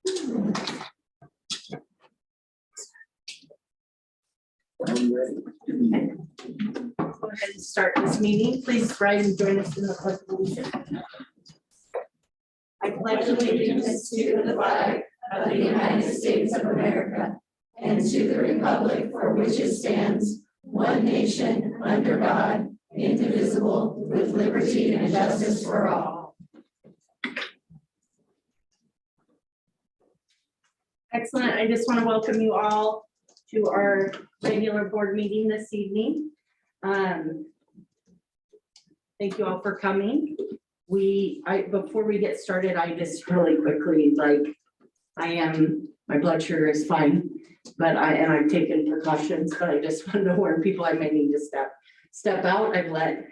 Okay. Go ahead and start this meeting. Please rise and join us in the pledge of allegiance. I pledge allegiance to the flag of the United States of America and to the republic for which it stands, one nation, under God, indivisible, with liberty and justice for all. Excellent. I just want to welcome you all to our regular board meeting this evening. Thank you all for coming. Before we get started, I just really quickly, my blood sugar is fine, but I've taken precautions, but I just want to warn people I may need to step out. I've let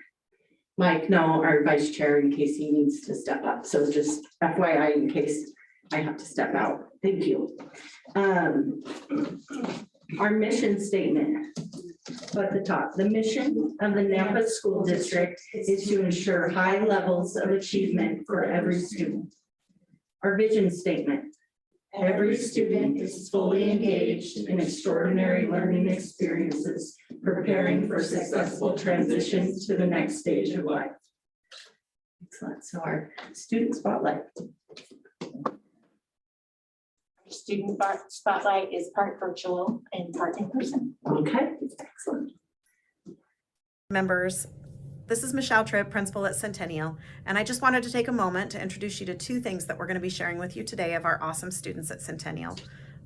Mike know, our vice chair, in case he needs to step up. So just FYI, in case I have to step out. Thank you. Our mission statement at the top. The mission of the Nampa School District is to ensure high levels of achievement for every student. Our vision statement. Every student is fully engaged in extraordinary learning experiences, preparing for successful transition to the next stage of life. Excellent. So our student spotlight. Student spotlight is part virtual and part in person. Okay, excellent. Members, this is Michelle Tripp, principal at Centennial, and I just wanted to take a moment to introduce you to two things that we're going to be sharing with you today of our awesome students at Centennial.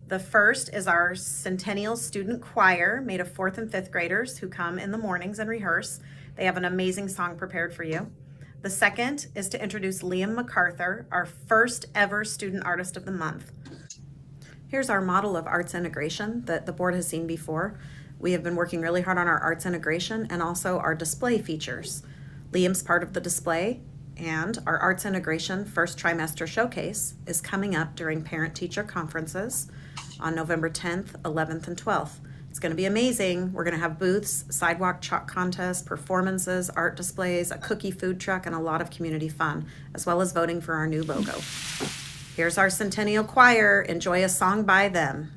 The first is our Centennial student choir made of 4th and 5th graders who come in the mornings and rehearse. They have an amazing song prepared for you. The second is to introduce Liam MacArthur, our first ever Student Artist of the Month. Here's our model of arts integration that the board has seen before. We have been working really hard on our arts integration and also our display features. Liam's part of the display, and our arts integration first trimester showcase is coming up during parent-teacher conferences on November 10th, 11th, and 12th. It's going to be amazing. We're going to have booths, sidewalk chalk contests, performances, art displays, a cookie food truck, and a lot of community fun, as well as voting for our new logo. Here's our Centennial Choir. Enjoy a song by them.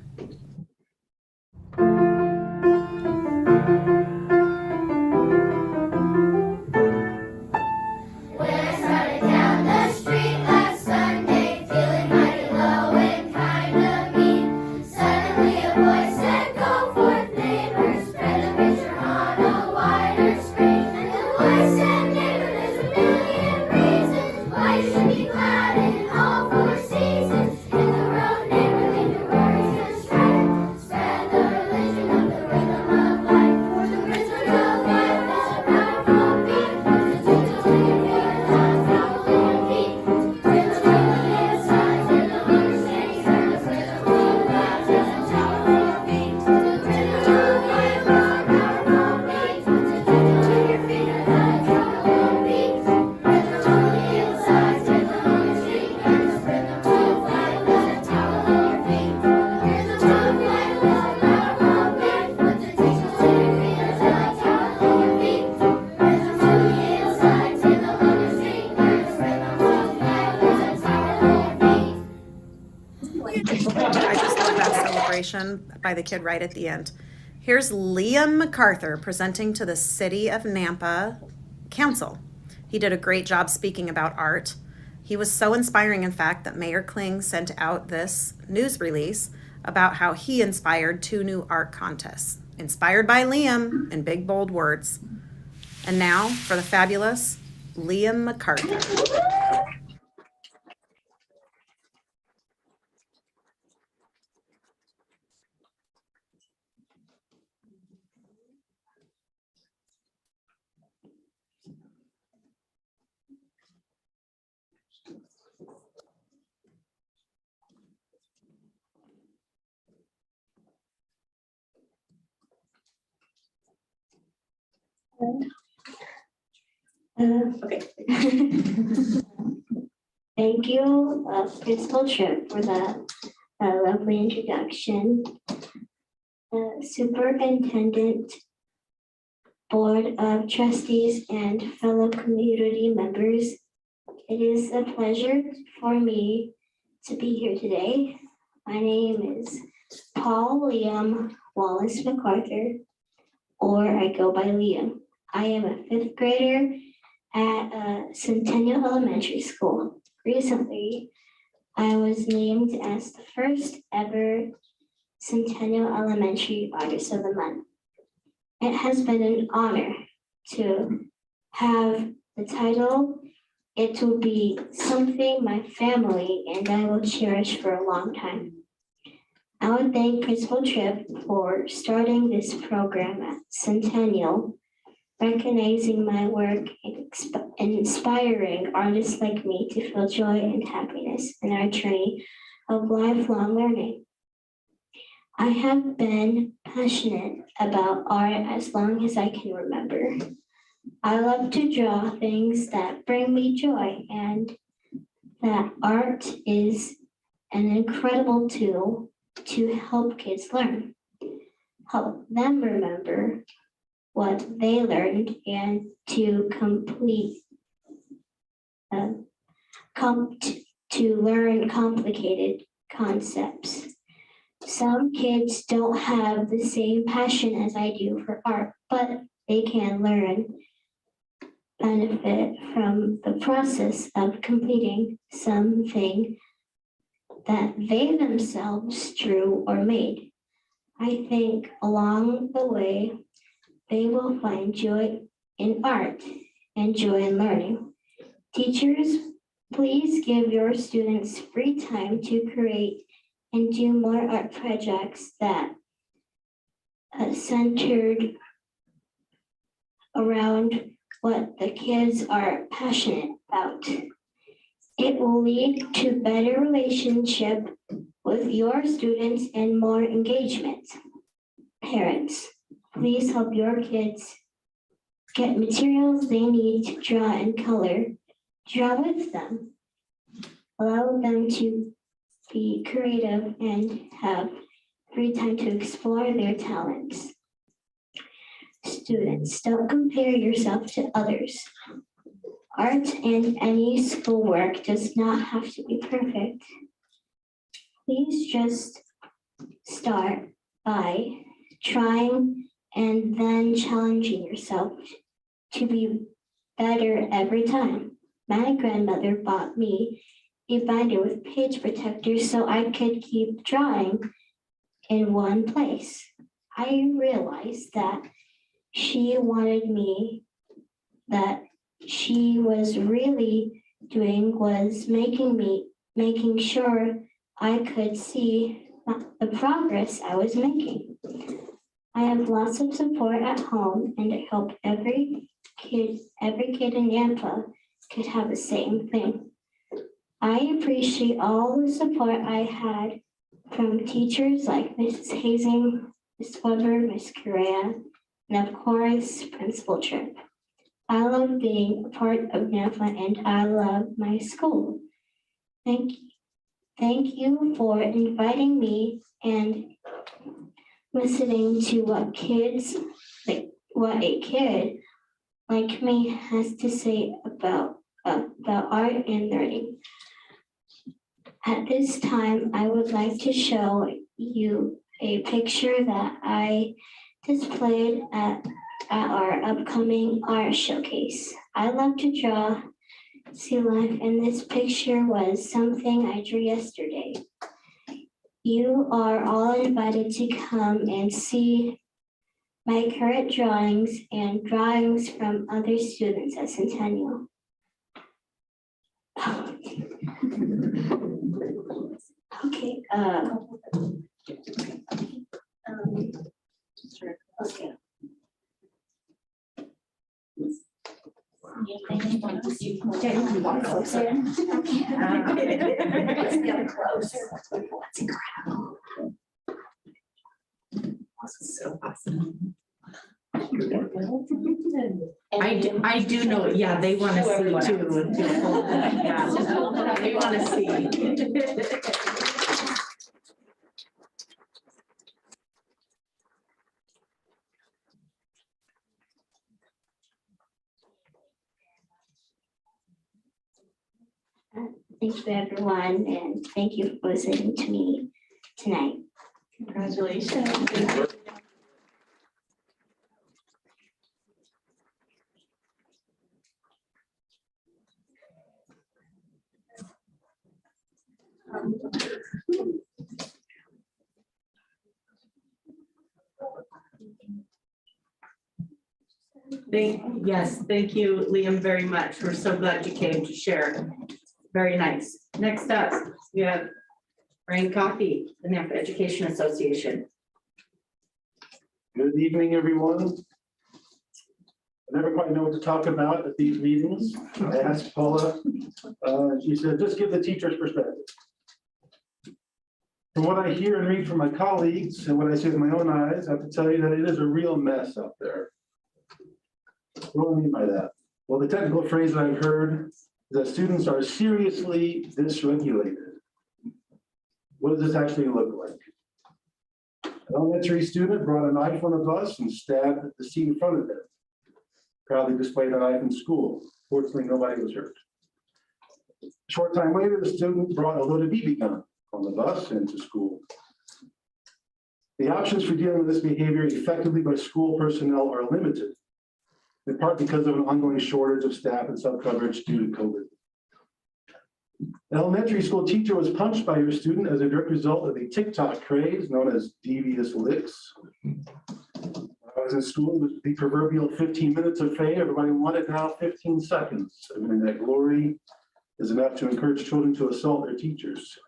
By the kid right at the end. Here's Liam MacArthur presenting to the City of Nampa Council. He did a great job speaking about art. He was so inspiring, in fact, that Mayor Kling sent out this news release about how he inspired 2 new art contests. Inspired by Liam, in big, bold words. And now for the fabulous Liam MacArthur. Okay. Thank you, Principal Tripp, for that lovely introduction. Superintendent, Board of Trustees, and fellow community members, it is a pleasure for me to be here today. My name is Paul Liam Wallace MacArthur, or I go by Liam. I am a fifth grader at Centennial Elementary School. Recently, I was named as the first ever Centennial Elementary Artist of the Month. It has been an honor to have the title. It will be something my family and I will cherish for a long time. I would thank Principal Tripp for starting this program at Centennial, recognizing my work and inspiring artists like me to feel joy and happiness in our journey of lifelong learning. I have been passionate about art as long as I can remember. I love to draw things that bring me joy, and that art is an incredible tool to help kids learn, help them remember what they learned, and to learn complicated concepts. Some kids don't have the same passion as I do for art, but they can benefit from the process of completing something that they themselves drew or made. I think along the way, they will find joy in art and joy in learning. Teachers, please give your students free time to create and do more art projects that centered around what the kids are passionate about. It will lead to better relationship with your students and more engagement. Parents, please help your kids get materials they need to draw and color. Draw with them. Allow them to be creative and have free time to explore their talents. Students, don't compare yourself to others. Art and any schoolwork does not have to be perfect. Please just start by trying and then challenging yourself to be better every time. My grandmother bought me a binder with page protectors so I could keep drawing in one place. I realized that she wanted me, that she was really doing was making sure I could see the progress I was making. I have lots of support at home, and I hope every kid in Yampa could have the same thing. I appreciate all the support I had from teachers like Mrs. Hazing, Ms. Weber, Ms. Correa, and of course, Principal Tripp. I love being a part of Yampa, and I love my school. Thank you for inviting me and listening to what a kid like me has to say about art and learning. At this time, I would like to show you a picture that I displayed at our upcoming art showcase. I love to draw sea life, and this picture was something I drew yesterday. You are all invited to come and see my current drawings and drawings from other students at Centennial. Okay, okay. Okay, you can walk closer. Let's get close. That's incredible. So awesome. I do know, yeah, they want to see too. Yeah, they want to see. Thank you, everyone, and thank you for listening to me tonight. Congratulations. Yes, thank you, Liam, very much. We're so glad you came to share. Very nice. Next up, we have Brian Coffey, the Nampa Education Association. Good evening, everyone. I never quite know what to talk about at these meetings. I asked Paula, she said, just give the teacher's perspective. From what I hear and read from my colleagues and what I see with my own eyes, I have to tell you that it is a real mess out there. What do I mean by that? Well, the technical phrase that I've heard is that students are seriously dysregulated. What does this actually look like? An elementary student brought a knife on a bus and stabbed the seat in front of them. Proudly displayed a knife in school. Fortunately, nobody was hurt. A short time later, the student brought a loaded BB gun on the bus into school. The options for dealing with this behavior effectively by school personnel are limited, in part because of an ongoing shortage of staff and sub-coverage due to COVID. An elementary school teacher was punched by her student as a direct result of a TikTok craze known as devious licks. When I was in school, with the proverbial 15 minutes of fame, everybody wanted now 15 seconds of internet glory is enough to encourage children to assault their teachers.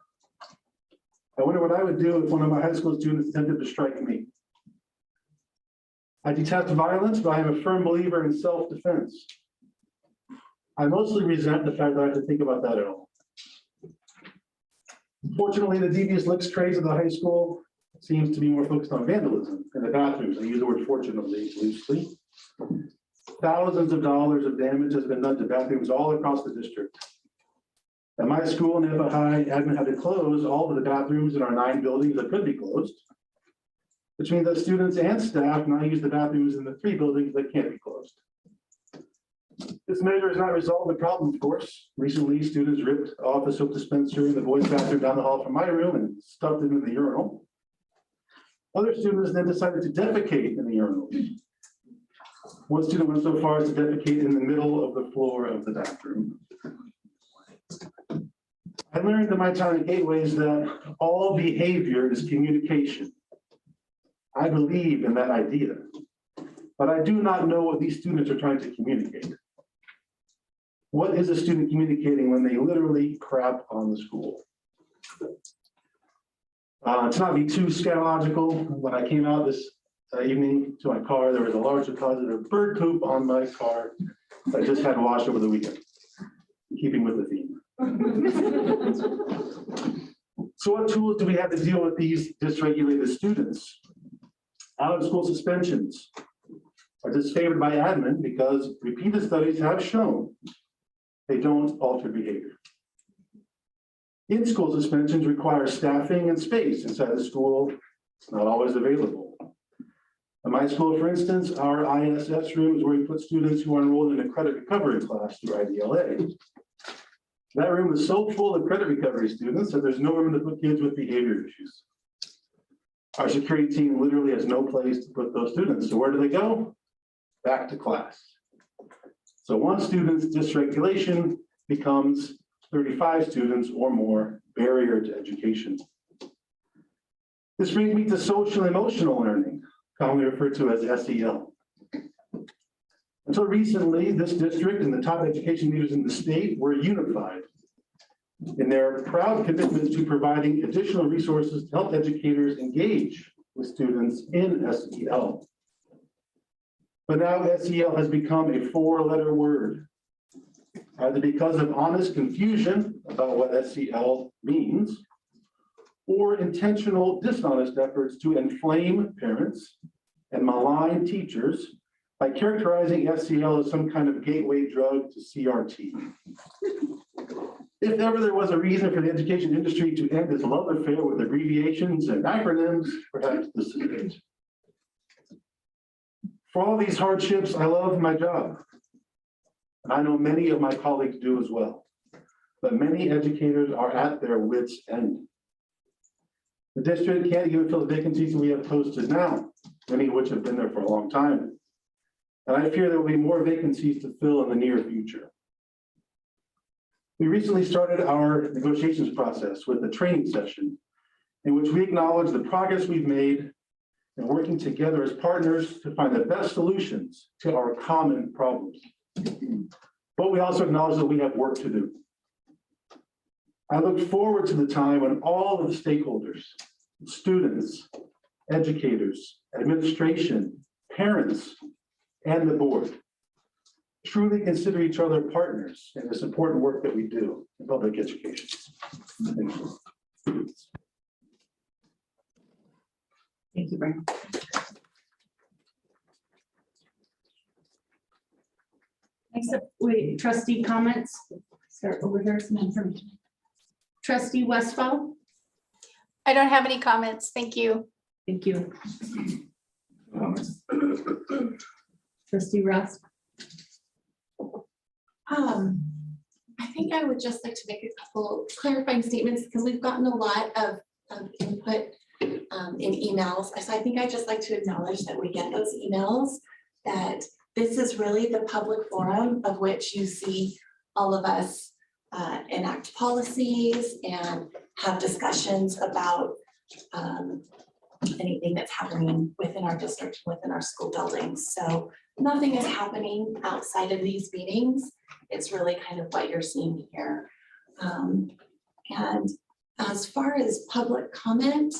I wonder what I would do if one of my high school students attempted to strike me. I detest violence, but I am a firm believer in self-defense. I mostly resent the fact that I have to think about that at all. Fortunately, the devious licks craze of the high school seems to be more focused on vandalism in the bathrooms. I use the word fortunately loosely. Thousands of dollars of damage has been done to bathrooms all across the district. At my school, Nampa High, admin had to close all of the bathrooms in our 9 buildings that could be closed, which means that students and staff now use the bathrooms in the 3 buildings that can't be closed. This measure has not resolved the problem, of course. Recently, students ripped off a soap dispenser in the boys' bathroom down the hall from my room and stuffed it in the urinal. Other students then decided to defecate in the urinal. One student went so far as to defecate in the middle of the floor of the bathroom. I learned in my time at Gateways that all behavior is communication. I believe in that idea, but I do not know what these students are trying to communicate. What is a student communicating when they literally crap on the school? To not be too scatological, when I came out this evening to my car, there was a large deposit of bird poop on my car that I just had washed over the weekend, keeping with the theme. So what tools do we have to deal with these dysregulated students? Out-of-school suspensions are disfavored by admin because repeated studies have shown they don't alter behavior. In-school suspensions require staffing and space inside the school. It's not always available. At my school, for instance, our ISS room is where we put students who are enrolled in a credit recovery class through IDLA. That room is so full of credit recovery students that there's no room to put kids with behavior issues. Our security team literally has no place to put those students. So where do they go? Back to class. So one student's dysregulation becomes 35 students or more barrier to education. This brings me to social and emotional learning, commonly referred to as SEL. Until recently, this district and the top education leaders in the state were unified in their proud commitment to providing additional resources to help educators engage with students in SEL. But now SEL has become a 4-letter word, either because of honest confusion about what SEL means, or intentional dishonest efforts to inflame parents and malign teachers by characterizing SEL as some kind of gateway drug to CRT. If ever there was a reason for the education industry to end its love affair with abbreviations and acronyms, perhaps this is it. For all these hardships, I love my job. And I know many of my colleagues do as well. but many educators are at their wits' end. The district can't even fill the vacancies we have posted now, many of which have been there for a long time. And I fear there will be more vacancies to fill in the near future. We recently started our negotiations process with a training session in which we acknowledge the progress we've made in working together as partners to find the best solutions to our common problems. But we also acknowledge that we have work to do. I look forward to the time when all of the stakeholders, students, educators, administration, parents, and the board truly consider each other partners in this important work that we do in public education. Thank you. Thank you, Brian. Next up, wait, trustee comments. Start over here, some information. Trustee Westfall, I don't have any comments. Thank you. thank you. Trustee Ross, I think I would just like to make a couple clarifying statements because we've gotten a lot of input in emails. So I think I'd just like to acknowledge that we get those emails, that this is really the public forum of which you see all of us enact policies and have discussions about anything that's happening within our district, within our school buildings. So nothing is happening outside of these meetings. It's really kind of what you're seeing here. And as far as public comment,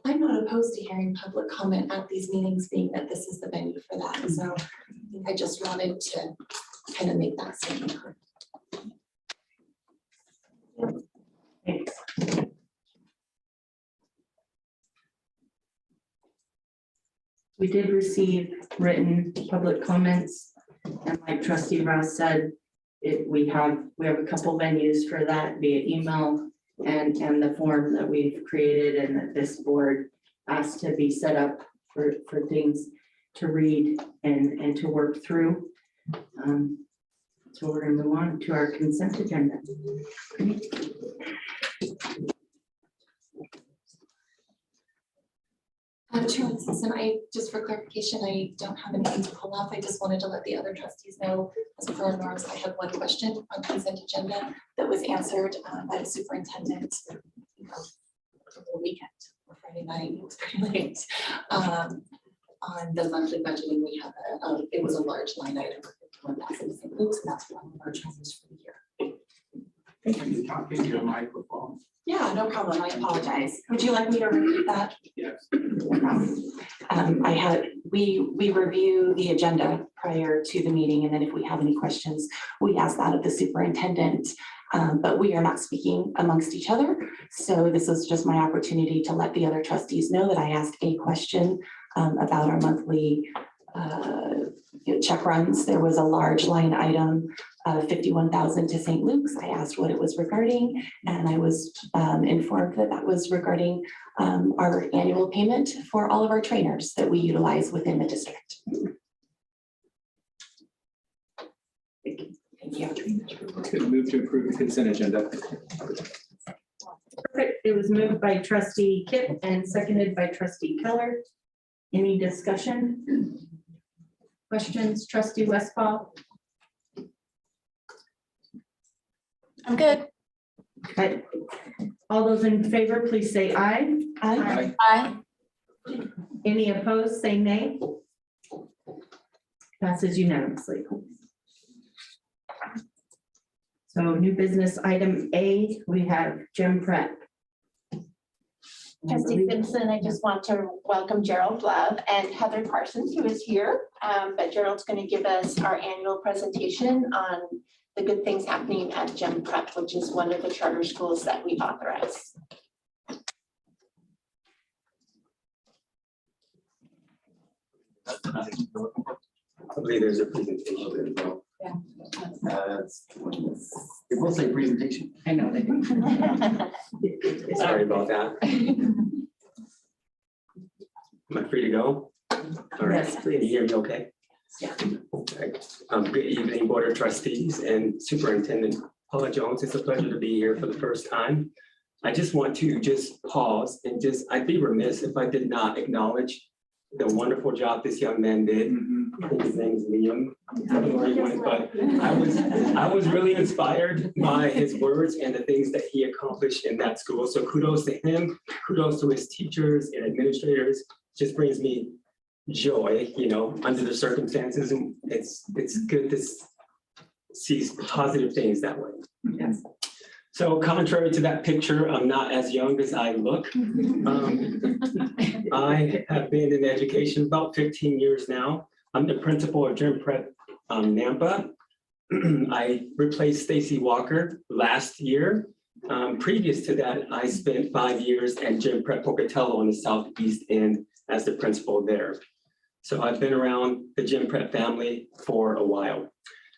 I'm not opposed to hearing public comment at these meetings, being that this is the venue for that. So I think I just wanted to kind of make that statement. thanks. We did receive written public comments, and like Trustee Ross said, we have a couple venues for that via email and the form that we've created and that this board asked to be set up for things to read and to work through. So we're going to move on to our consent agenda. Chairman Simpson, just for clarification, I don't have anything to pull off. I just wanted to let the other trustees know, as per our norms, I had one question on consent agenda that was answered by the superintendent over the weekend or Friday night. It was pretty late. On the monthly budgeting, we have it was a large line item for 51,000 St. Luke's, and that's one of our transfers for the year. Can you talk into your microphone? Yeah, no problem. I apologize. Would you like me to repeat that? Yes. We review the agenda prior to the meeting, and then if we have any questions, we ask that of the superintendent. But we are not speaking amongst each other. So this is just my opportunity to let the other trustees know that I asked a question about our monthly check runs. There was a large line item of 51,000 to St. Luke's. I asked what it was regarding, and I was informed that that was regarding our annual payment for all of our trainers that we utilize within the district. Thank you. Could move to approve the consent agenda. Perfect. It was moved by Trustee Kipp and seconded by Trustee Keller. Any discussion? Questions, Trustee Westfall? I'm good. Okay. All those in favor, please say aye. Aye. Aye. Any opposed, say nay. Passes unanimously. So new business item A, we have gym prep. Trustee Simpson, I just want to welcome Gerald Love and Heather Parsons, who is here. But Gerald's going to give us our annual presentation on the good things happening at Gem Prep, which is one of the charter schools that we authorize. I believe there's a presentation as well. Yeah. It will say presentation. I know that. Sorry about that. Am I free to go? All right. Yes, Can you please. hear me okay? Yeah. Okay. Good evening, Board of Trustees and Superintendent Paula Jones. It's a pleasure to be here for the first time. I just want to just pause and I'd be remiss if I did not acknowledge the wonderful job this young man did. I think his name is Liam. I don't know where he went, but I was really inspired by his words and the things that he accomplished in that school. So kudos to him, kudos to his teachers and administrators. Just brings me joy, you know, under the circumstances, and it's good to see positive things that way. Yes. So contrary to that picture, I'm not as young as I look. I have been in education about 15 years now. I'm the principal of Gym Prep Nampa. I replaced Stacy Walker last year. Previous to that, I spent 5 years at Gym Prep Pocatello on the southeast end as the principal there. So I've been around the Gym Prep family for a while.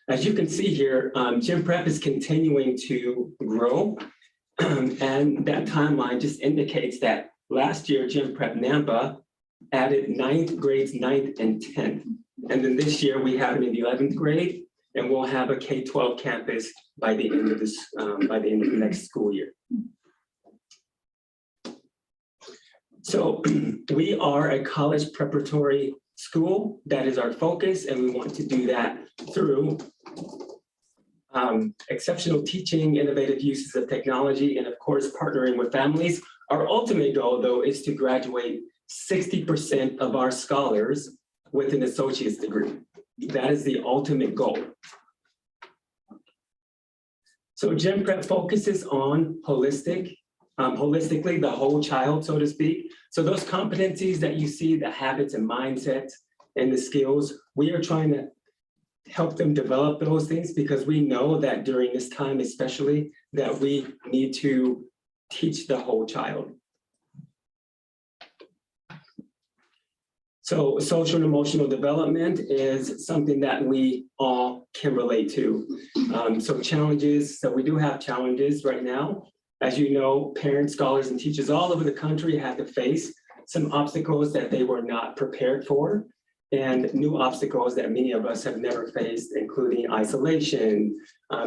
As you can see here, Gym Prep is continuing to grow. And that timeline just indicates that last year, Gym Prep Nampa added grades 9th and 10th. And then this year we have it in the 11th grade, and we'll have a K-12 campus by the end of the next school year. So we are a college preparatory school. That is our focus, and we want to do that through exceptional teaching, innovative uses of technology, and of course, partnering with families. Our ultimate goal, though, is to graduate 60% of our scholars with an associate's degree. That is the ultimate goal. So Gym Prep focuses on holistically the whole child, so to speak. So those competencies that you see, the habits and mindsets and the skills, we are trying to help them develop those things because we know that during this time, especially, that we need to teach the whole child. So social and emotional development is something that we all can relate to. So challenges, so we do have challenges right now. As you know, parents, scholars, and teachers all over the country have to face some obstacles that they were not prepared for, and new obstacles that many of us have never faced, including isolation,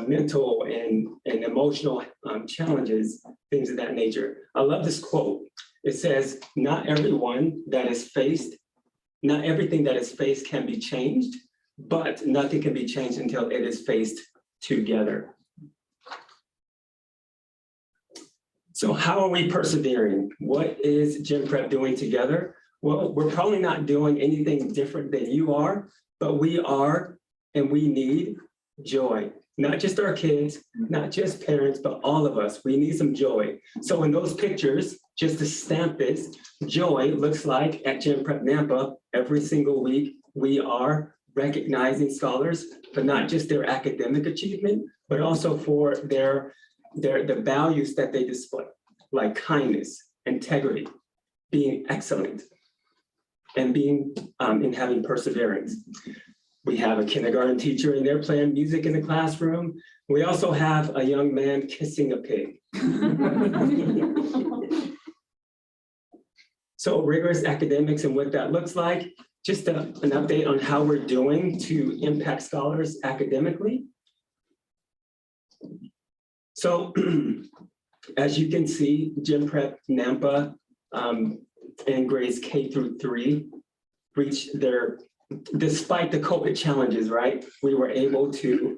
mental and emotional challenges, things of that nature. I love this quote. It says, not everything that is faced can be changed, but nothing can be changed until it is faced together. So how are we persevering? What is Gym Prep doing together? Well, we're probably not doing anything different than you are, but we are, and we need joy. Not just our kids, not just parents, but all of us. We need some joy. So in those pictures, just to stamp this, joy looks like at Gym Prep Nampa, every single week, we are recognizing scholars, but not just their academic achievement, but also for the values that they display, like kindness, integrity, being excellent, and and having perseverance. We have a kindergarten teacher in there playing music in the classroom. We also have a young man kissing a pig. So rigorous academics and what that looks like, just an update on how we're doing to impact scholars academically. So as you can see, Gym Prep Nampa in grades K through 3 reached their, despite the COVID challenges, right? We were able to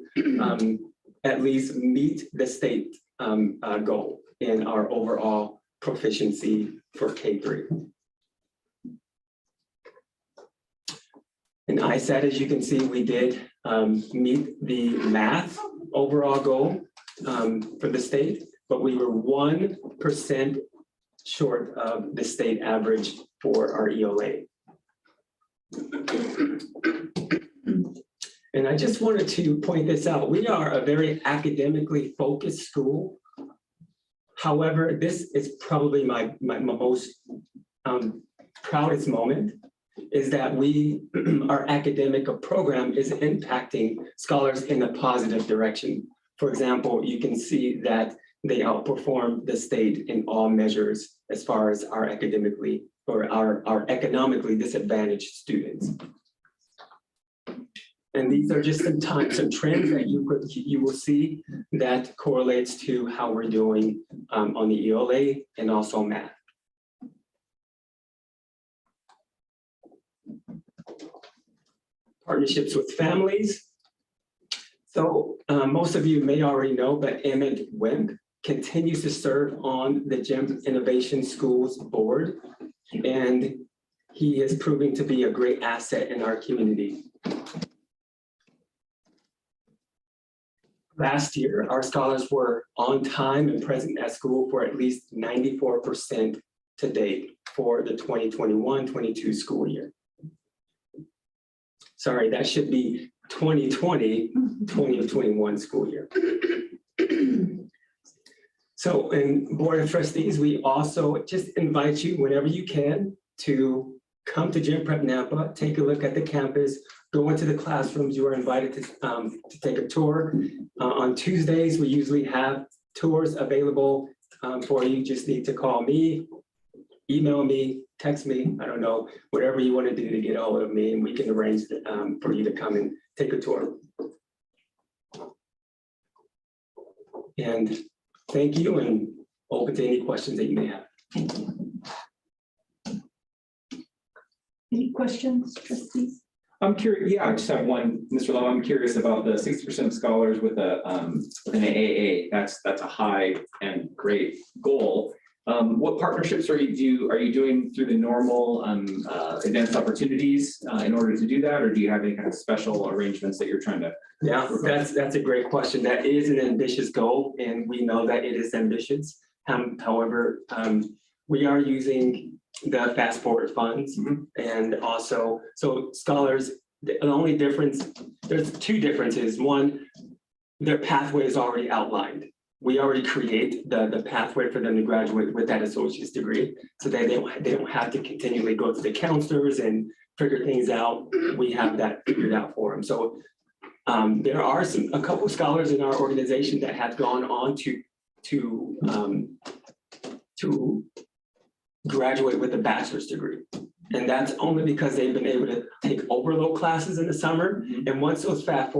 at least meet the state goal in our overall proficiency for K3. In ISAT, as you can see, we did meet the math overall goal for the state, but we were 1% short of the state average for our ELA. And I just wanted to point this out. We are a very academically focused school. However, this is probably my most proudest moment, is that our academic program is impacting scholars in a positive direction. For example, you can see that they outperform the state in all measures as far as our academically or our economically disadvantaged students. And these are just some trends that you will see that correlates to how we're doing on the ELA and also math. Partnerships with families. So most of you may already know, but Emmett Wimp continues to serve on the GEM Innovation Schools Board, and he is proving to be a great asset in our community. Last year, our scholars were on time and present at school for at least 94% to date for the 2021-22 school year. Sorry, that should be 2020-2021 school year. So in Board of Trustees, we also just invite you whenever you can to come to Gen Prep Nampa, take a look at the campus, go into the classrooms. You are invited to take a tour. On Tuesdays, we usually have tours available for you. Just need to call me, email me, text me, I don't know, whatever you want to do to get a hold of me, and we can arrange for you to come and take a tour. And thank you, and open to any questions that you may have. Thank you. Any questions, trustees? I'm curious, yeah, I just have one, Mr. Lowe, I'm curious about the 60% of scholars with an AA. That's a high and great goal. What partnerships are you doing through the normal advanced opportunities in order to do that, or do you have any kind of special arrangements that you're trying to? Yeah, that's a great question. That is an ambitious goal, and we know that it is ambitious. However, we are using the fast forward funds, and also, so scholars, the only difference, there's two differences. One, their pathway is already outlined. We already create the pathway for them to graduate with that associate's degree, so that they don't have to continually go to the counselors and figure things out. We have that figured out for them. So there are a couple of scholars in our organization that have gone on to graduate with a bachelor's degree. And that's only because they've been able to take overload classes in the summer. And once those fast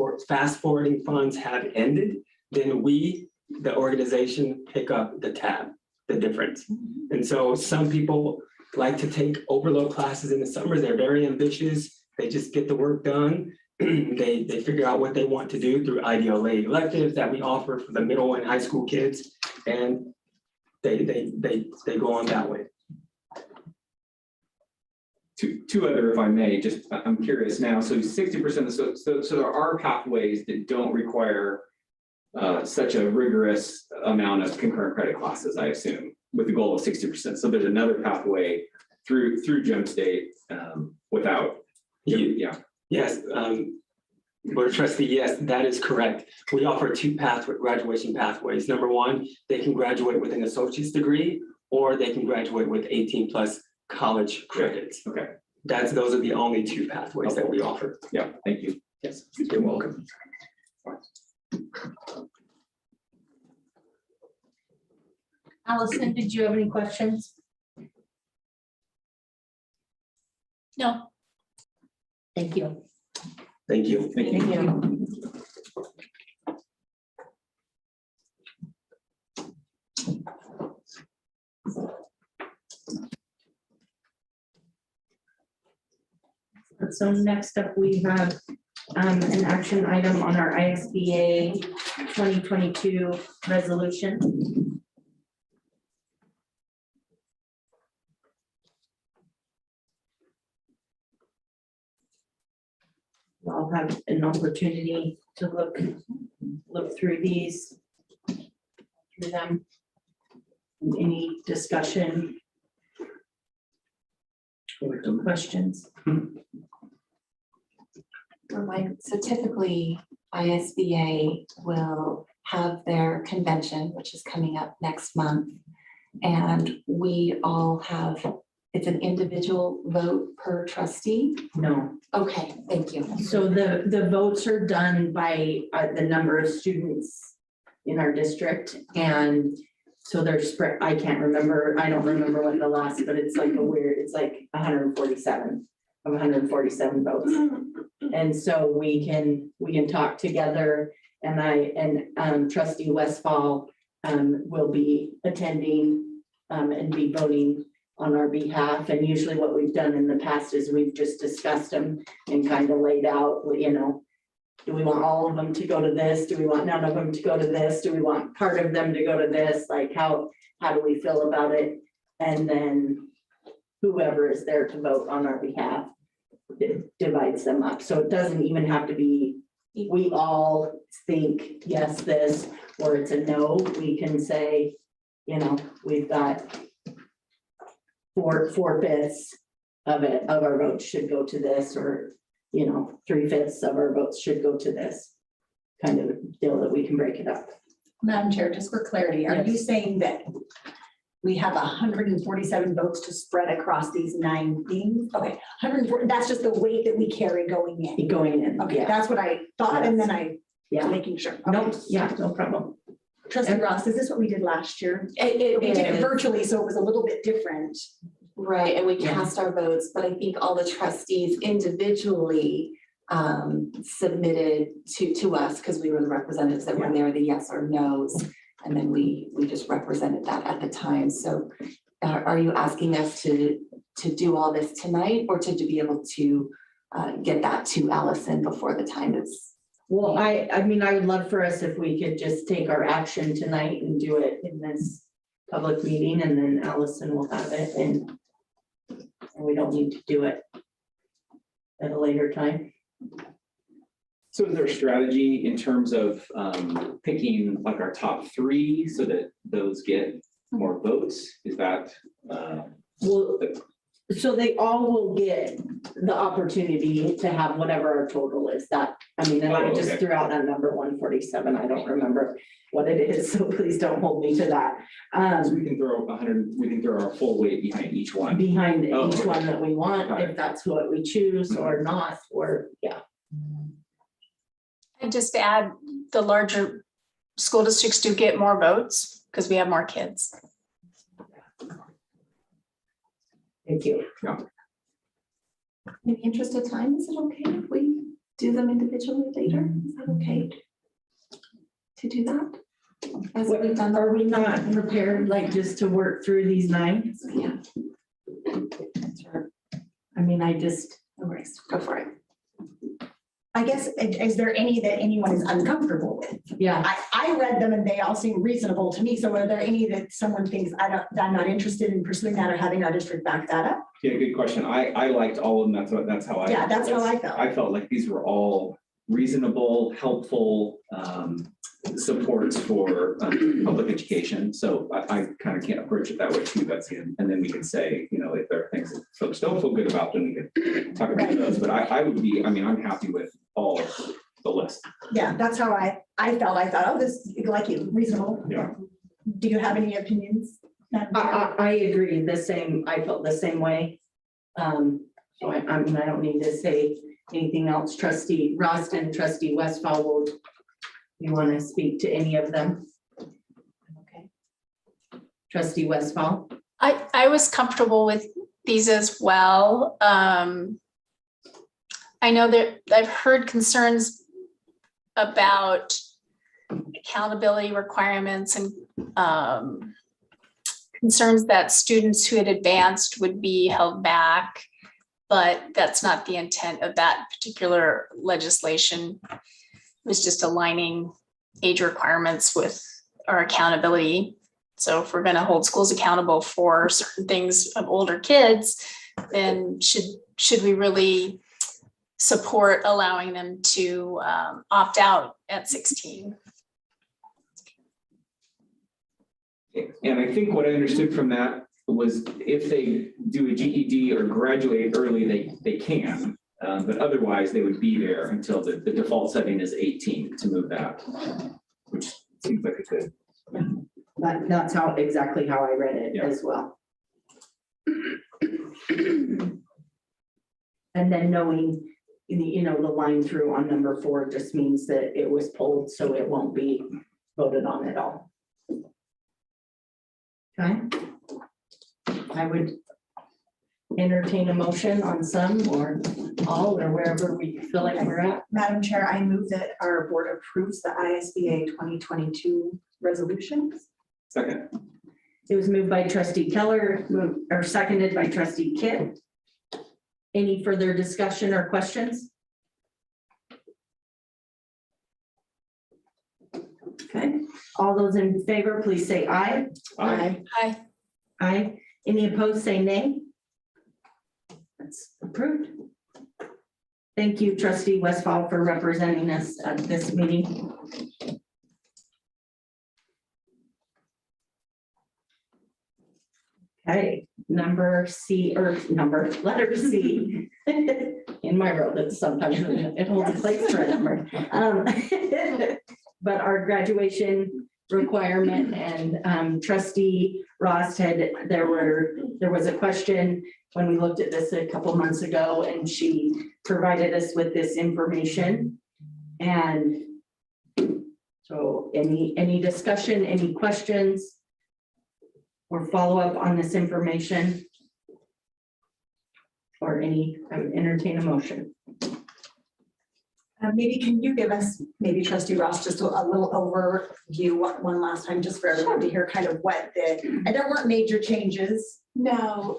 forwarding funds have ended, then we, the organization, pick up the tab, the difference. And so some people like to take overload classes in the summer. They're very ambitious. They just get the work done. They figure out what they want to do through IDLA electives that we offer for the middle and high school kids. And they go on that way. Two other, if I may, just I'm curious now. So 60%, so there are pathways that don't require such a rigorous amount of concurrent credit classes, I assume, with the goal of 60%. So there's another pathway through Gem State without. Yeah. Yes. Board of Trustees, yes, that is correct. We offer two graduation pathways. Number one, they can graduate with an associate's degree, or they can graduate with 18+ college credits. Okay. Those are the only two pathways that we offer. Yeah, thank you. Yes, you're welcome. Allison, did you have any questions? No. Thank you. Thank you. Thank you. So next up, we have an action item on our ISBA 2022 resolution. I'll have an opportunity to look through these, through them. Any discussion? Or questions? So typically, ISBA will have their convention, which is coming up next month. And we all have, it's an individual vote per trustee. No. Okay, thank you. So the votes are done by the number of students in our district, and so they're spread. I don't remember what the last, but it's like it's like 147. of 147 votes. And so we can talk together, and trustee Westfall will be attending and be voting on our behalf. And usually what we've done in the past is we've just discussed them and kind of laid out, you know, do we want all of them to go to this? Do we want none of them to go to this? Do we want part of them to go to this? Like how do we feel about it? And then whoever is there to vote on our behalf divides them up. So it doesn't even have to be, we all think yes, this, or it's a no. We can say, you know, we've got 4/5 of our votes should go to this, or, you know, 3/5 of our votes should go to this kind of deal, that we can break it up. Madam Chair, just for clarity, are you Yes. saying that we have 147 votes to spread across these 9 things? Okay, 140, that's just the weight that we carry going in. Going in. Okay, Yeah. that's what I thought, and then I Yeah. making sure. No, Okay. yeah, no problem. Trustee Ross, is this what we did last year? We did it is. virtually, so it was a little bit different. Right, and we Yeah. cast our votes, but I think all the trustees individually submitted to us, because we were the representatives that were there, the yes or no's. And then we just represented that at the time. So are you asking us to do all this tonight, or to be able to get that to Allison before the time is? Well, I mean, I would love for us if we could just take our action tonight and do it in this public meeting, and then Allison will have it, and we don't need to do it at a later time. So is there a strategy in terms of picking like our top 3 so that those get more votes? Is that? Well, so they all will get the opportunity to have whatever our total is. That, I mean, and I just okay. threw out that number 147. I don't remember what it is, so please don't hold me to that. So we can throw 100, we can throw our full weight behind each one. Behind Oh, each okay. one that we want, Got if it. that's what we choose or not, or, yeah. And just to add, the larger school districts do get more votes because we have more kids. Thank you. In the interest of time, is it okay if we do them individually later? Is that okay to do that? As we've done. Are we not prepared, like, just to work through these 9? Yeah. Sure. I mean, I just, No worries, go for it. I guess, is there any that anyone is uncomfortable with? yeah, I read them and they all seem reasonable to me. So are there any that someone thinks that I'm not interested in pursuing that, or having our district back that up? Yeah, good question. I liked all of them. That's how I. Yeah, that's how I felt. I felt like these were all reasonable, helpful supports for public education. So I kind of can't approach it that way too. That's and then we can say, you know, if there are things that folks don't feel good about, then we can talk about those. But I would be, I mean, I'm happy with all of the list. Yeah, that's how I felt. I thought, oh, this, like you, reasonable. Yeah. Do you have any opinions? Madam Chair? I agree, the same, I felt the same way. So I mean, I don't need to say anything else. Trustee Roston, trustee Westfall, you want to speak to any of them? Okay. Trustee Westfall? I was comfortable with these as well. I know that I've heard concerns about accountability requirements and concerns that students who had advanced would be held back, but that's not the intent of that particular legislation. It was just aligning age requirements with our accountability. So if we're going to hold schools accountable for certain things of older kids, then should we really support allowing them to opt out at 16? And I think what I understood from that was if they do a GED or graduate early, they can. But otherwise, they would be there until the default setting is 18 to move that, which seems like a good. That's exactly how I read it Yeah. as well. And then knowing, you know, the line through on number 4 just means that it was pulled, so it won't be voted on at all. Okay. entertain a motion on some or all, or wherever we feel like we're at. Madam Chair, I move that our board approves the ISBA 2022 resolutions. Second. It was moved by trustee Keller, or seconded by trustee Kitt. Any further discussion or questions? Okay, all those in favor, please say aye. Aye. Aye. Aye. Any opposed, say nay. That's approved. Thank you, trustee Westfall, for representing us at this meeting. Okay, letter C. In my world, it's sometimes, it holds a place for a number. But our graduation requirement, and trustee Ross there was a question when we looked at this a couple months ago, and she provided us with this information. And so any discussion, any questions or follow up on this information? Or I would entertain a motion. Maybe can you give us, maybe trustee Ross, just a little overview one last time, just for everyone to hear kind of what and there weren't major changes. No,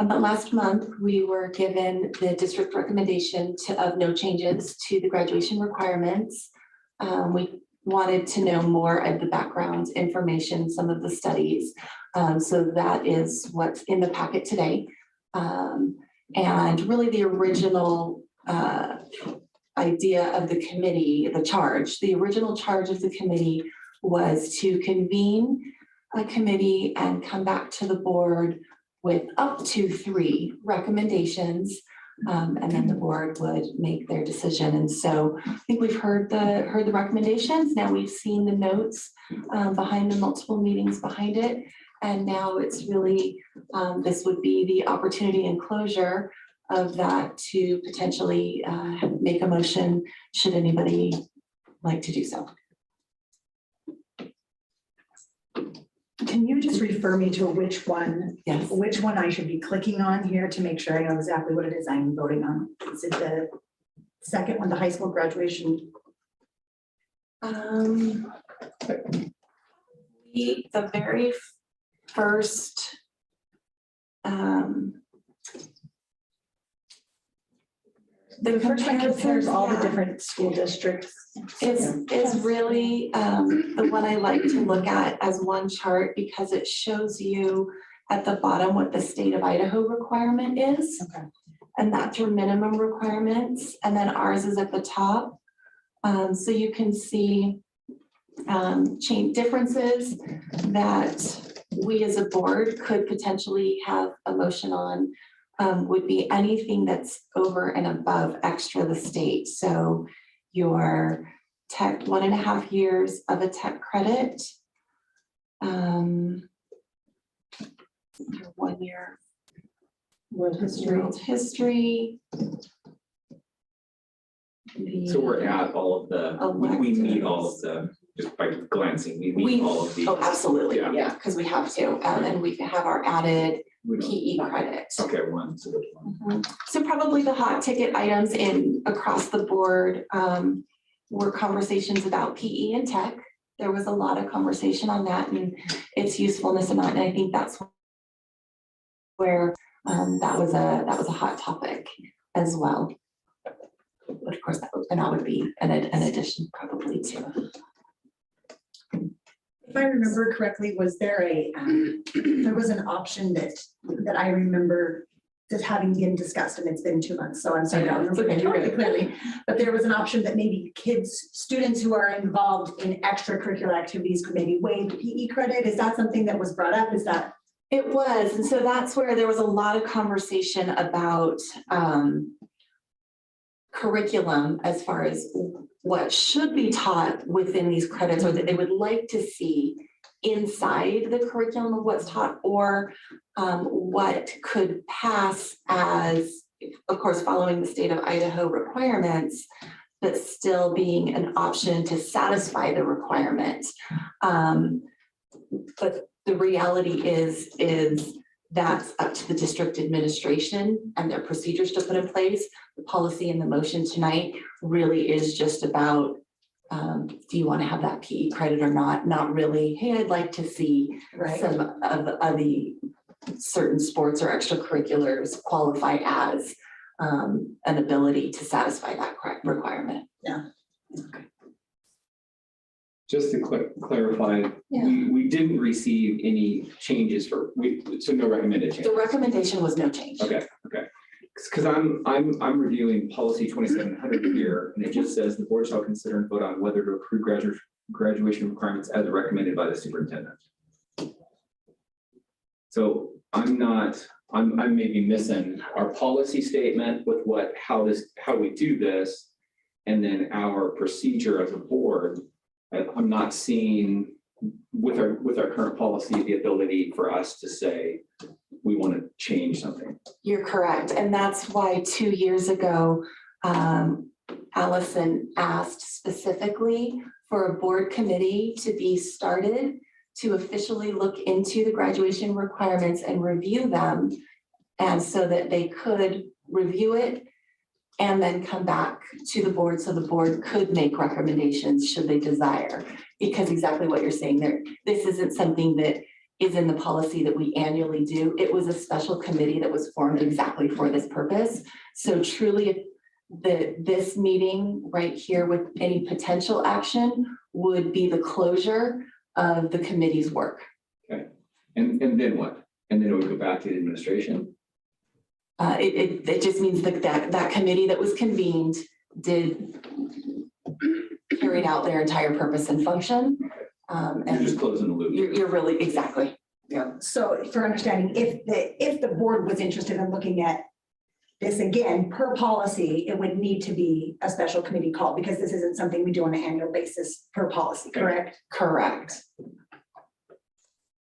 last month, we were given the district recommendation of no changes to the graduation requirements. We wanted to know more of the background information, some of the studies. So that is what's in the packet today. And really the original idea of the committee, the original charge of the committee was to convene a committee and come back to the board with up to 3 recommendations. And then the board would make their decision. And so I think we've heard the recommendations. Now we've seen the notes behind the multiple meetings behind it. And now it's really, this would be the opportunity and closure of that to potentially make a motion should anybody like to do so. Can you just refer me to which one I should be clicking on here to make sure I know exactly what it is I'm voting on? Is it the second one, the high school graduation? The very first, The first one compares all the yeah, different school districts. is really the one I like to look at as one chart because it shows you at the bottom what the state of Idaho requirement is. Okay. And that's your minimum requirements. And then ours is at the top. So you can see change differences that we as a board could potentially have a motion on. Would be anything that's over and above extra the state. So your tech 1.5 years of a tech credit, your 1 year world history. So we're at all of the, we meet all of the, just by glancing, we meet all of these. Oh, absolutely, Yeah. yeah, because we have to, and we have our added PE credit. Okay, one, so which one? So probably the hot ticket items across the board were conversations about PE and tech. There was a lot of conversation on that and its usefulness and I think that's where that was a hot topic as well. But of course, that would be an addition probably too. If I remember correctly, was there there was an option that I remember just having been discussed, and it's been 2 months, so I'm sorry, I don't remember it totally clearly. But there was an option that maybe students who are involved in extracurricular activities could maybe waive PE credit. Is that something that was brought up? Is that? It was, and so that's where there was a lot of conversation about curriculum as far as what should be taught within these credits or that they would like to see inside the curriculum of what's taught or what could pass as, of course, following the state of Idaho requirements, but still being an option to satisfy the requirement. But The reality is that's up to the district administration and their procedures to put in place. The policy and the motion tonight really is just about, do you want to have that PE credit or not? Not really, hey, I'd like to see Right. some of the certain sports or extracurriculars qualify as an ability to satisfy that requirement. Just to clarify, we didn't receive any changes so no recommended changes. The recommendation was no change. Okay. Because I'm reviewing policy 2700 here, and it just says the board shall consider and vote on whether to approve graduation requirements as recommended by the superintendent. So I'm maybe missing our policy statement with how we do this, and then our procedure as a board. I'm not seeing with our current policy the ability for us to say we want to change something. You're correct. And that's why 2 years ago, Allison asked specifically for a board committee to be started to officially look into the graduation requirements and review them. And so that they could review it and then come back to the board so the board could make recommendations should they desire. Because exactly what you're saying there, this isn't something that is in the policy that we annually do. It was a special committee that was formed exactly for this purpose. So truly, this meeting right here with any potential action would be the closure of the committee's work. Okay. And then what? And then it would go back to the administration? It just means that committee that was convened carried out their entire purpose and function. You're And just closing the loop. you're really, exactly. Yeah, so for understanding, if the board was interested in looking at this again, per policy, it would need to be a special committee call because this isn't something we do on an annual basis per policy, correct? Correct.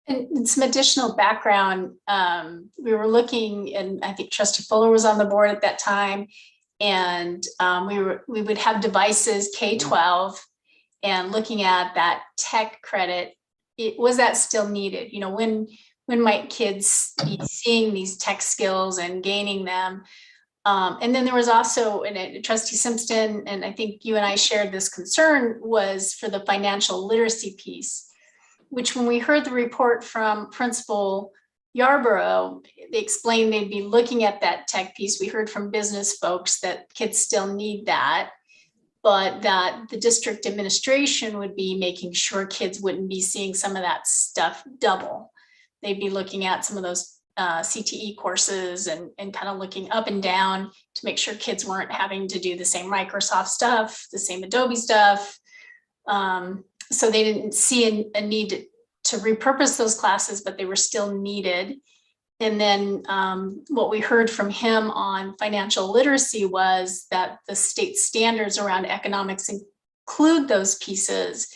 And some additional background, we were looking, and I think Trustee Fuller was on the board at that time. And we would have devices K-12 and looking at that tech credit, was that still needed? You know, when might kids be seeing these tech skills and gaining them? And then there was also, and Trustee Simpson, and I think you and I shared this concern, was for the financial literacy piece, which when we heard the report from Principal Yarborough, they explained they'd be looking at that tech piece. We heard from business folks that kids still need that, but that the district administration would be making sure kids wouldn't be seeing some of that stuff double. They'd be looking at some of those CTE courses and kind of looking up and down to make sure kids weren't having to do the same Microsoft stuff, the same Adobe stuff. So they didn't see a need to repurpose those classes, but they were still needed. And then what we heard from him on financial literacy was that the state standards around economics include those pieces.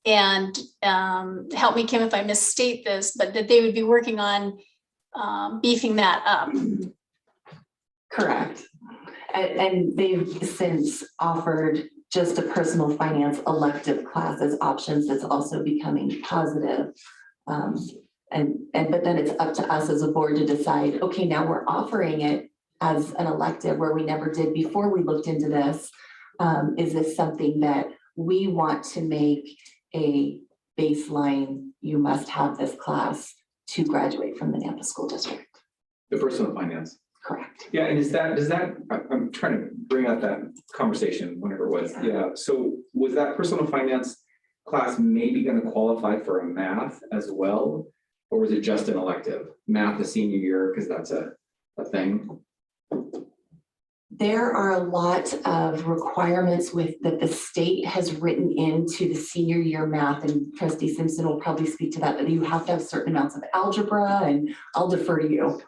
And help me, Kim, if I misstate this, but that they would be working on beefing that up. Correct. And they've since offered just a personal finance elective class as options that's also becoming positive. But then it's up to us as a board to decide, okay, now we're offering it as an elective where we never did before we looked into this. Is this something that we want to make a baseline, you must have this class to graduate from the Nampa School District? The personal finance. Correct. Yeah, and I'm trying to bring up that conversation whenever it was. Yeah, so was that personal finance class maybe going to qualify for a math as well? Or was it just an elective? Math the senior year, because that's a thing? There are a lot of requirements that the state has written into the senior year math, and Trustee Simpson will probably speak to that you have to have certain amounts of algebra, and I'll defer to you.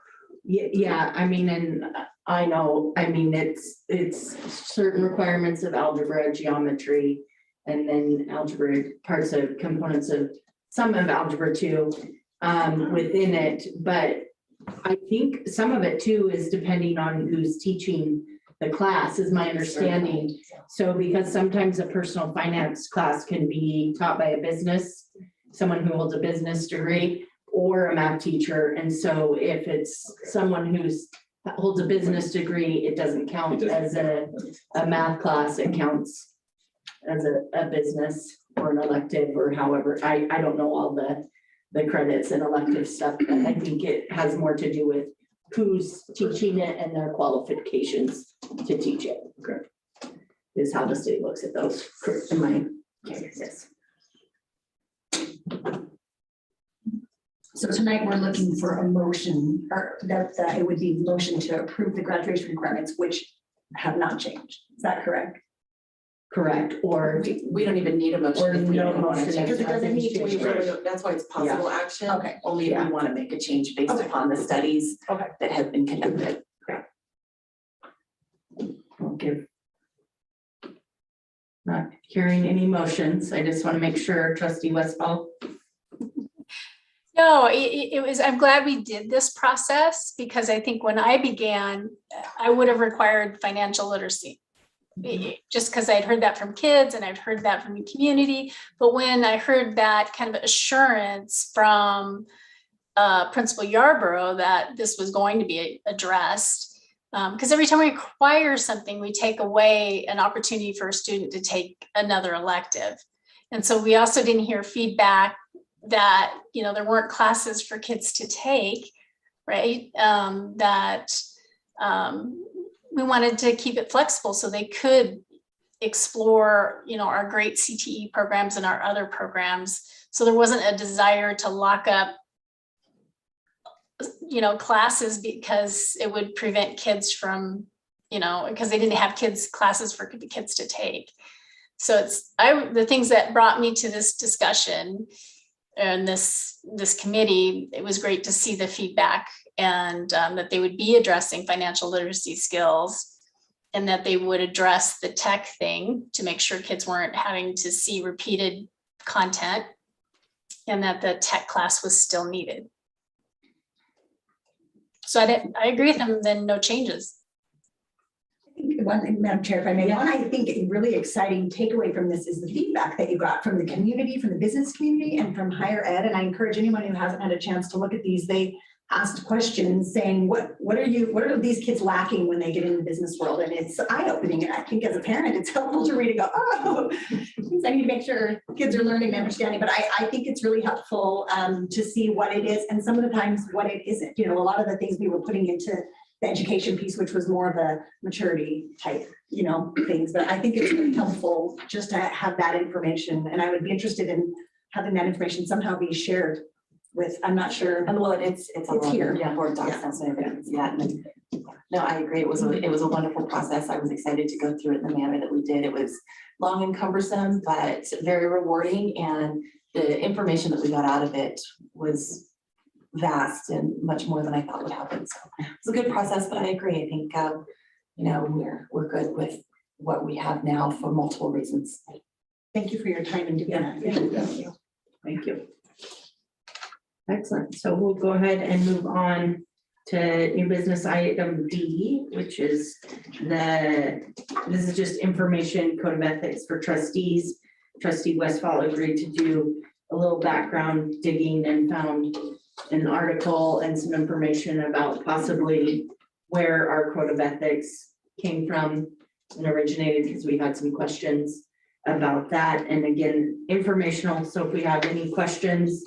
Yeah, I mean, and I know, I mean, it's certain requirements of algebra, geometry, and then algebra, parts of components of some of algebra too, within it. But I think some of it too is depending on who's teaching the class, is my understanding. So because sometimes a personal finance class can be taught by a business someone who holds a business degree or a math teacher. And so if it's someone who's holds a business degree, it doesn't count as a math class, it counts as a business or an elective or however. I don't know all the credits and elective stuff, but I think it has more to do with who's teaching it and their qualifications to teach it. Okay. Is how the state looks at those, in my case, yes. So tonight we're looking for a motion, or that it would be motion to approve the graduation requirements, which have not changed. Is that correct? Correct, or We don't even need a motion. Or if we no don't wanna motion. change Because it doesn't need to be. That's why it's possible action. Okay. Only if we want to make a change based Okay. upon the studies Okay. that have been conducted. I'll give. Not hearing any motions, I just want to make sure trustee Westfall. No, it was, I'm glad we did this process because I think when I began, I would have required financial literacy. Just because I'd heard that from kids and I'd heard that from the community. But when I heard that kind of assurance from Principal Yarborough that this was going to be addressed, because every time we require something, we take away an opportunity for a student to take another elective. And so we also didn't hear feedback that, you know, there weren't classes for kids to take, right? We wanted to keep it flexible so they could explore, you know, our great CTE programs and our other programs. So there wasn't a desire to lock up, you know, classes because it would prevent kids from, you know, because they didn't have classes for the kids to take. So the things that brought me to this discussion and this committee, it was great to see the feedback and that they would be addressing financial literacy skills and that they would address the tech thing to make sure kids weren't having to see repeated content and that the tech class was still needed. So I agree with them, then no changes. I think one, Madam Chair, if I may, one I think a really exciting takeaway from this is the feedback that you got from the community, from the business community and from higher ed. And I encourage anyone who hasn't had a chance to look at these, they asked questions saying, what are these kids lacking when they get in the business world? And it's eye-opening. And I think as a parent, it's helpful to read and go, oh, I need to make sure kids are learning and understanding. But I think it's really helpful to see what it is and some of the times what it isn't. You know, a lot of the things we were putting into the education piece, which was more of a maturity type, you know, things. But I think it's really helpful just to have that information. And I would be interested in having that information somehow be shared with, I'm not sure. And well, it's here. Yeah, Board docs, that's what everything's, yeah. No, I agree. It was a wonderful process. I was excited to go through it in the manner that we did. It was long and cumbersome, but very rewarding. And the information that we got out of it was vast and much more than I thought would happen. So it's a good process, but I agree. I think, you know, we're good with what we have now for multiple reasons. Thank you for your time and doing that. Yeah. Thank you. Excellent. So we'll go ahead and move on to new business item D, which is this is just information code of ethics for trustees. Trustee Westfall agreed to do a little background digging and found an article and some information about possibly where our code of ethics came from and originated, because we had some questions about that. And again, informational. So if we have any questions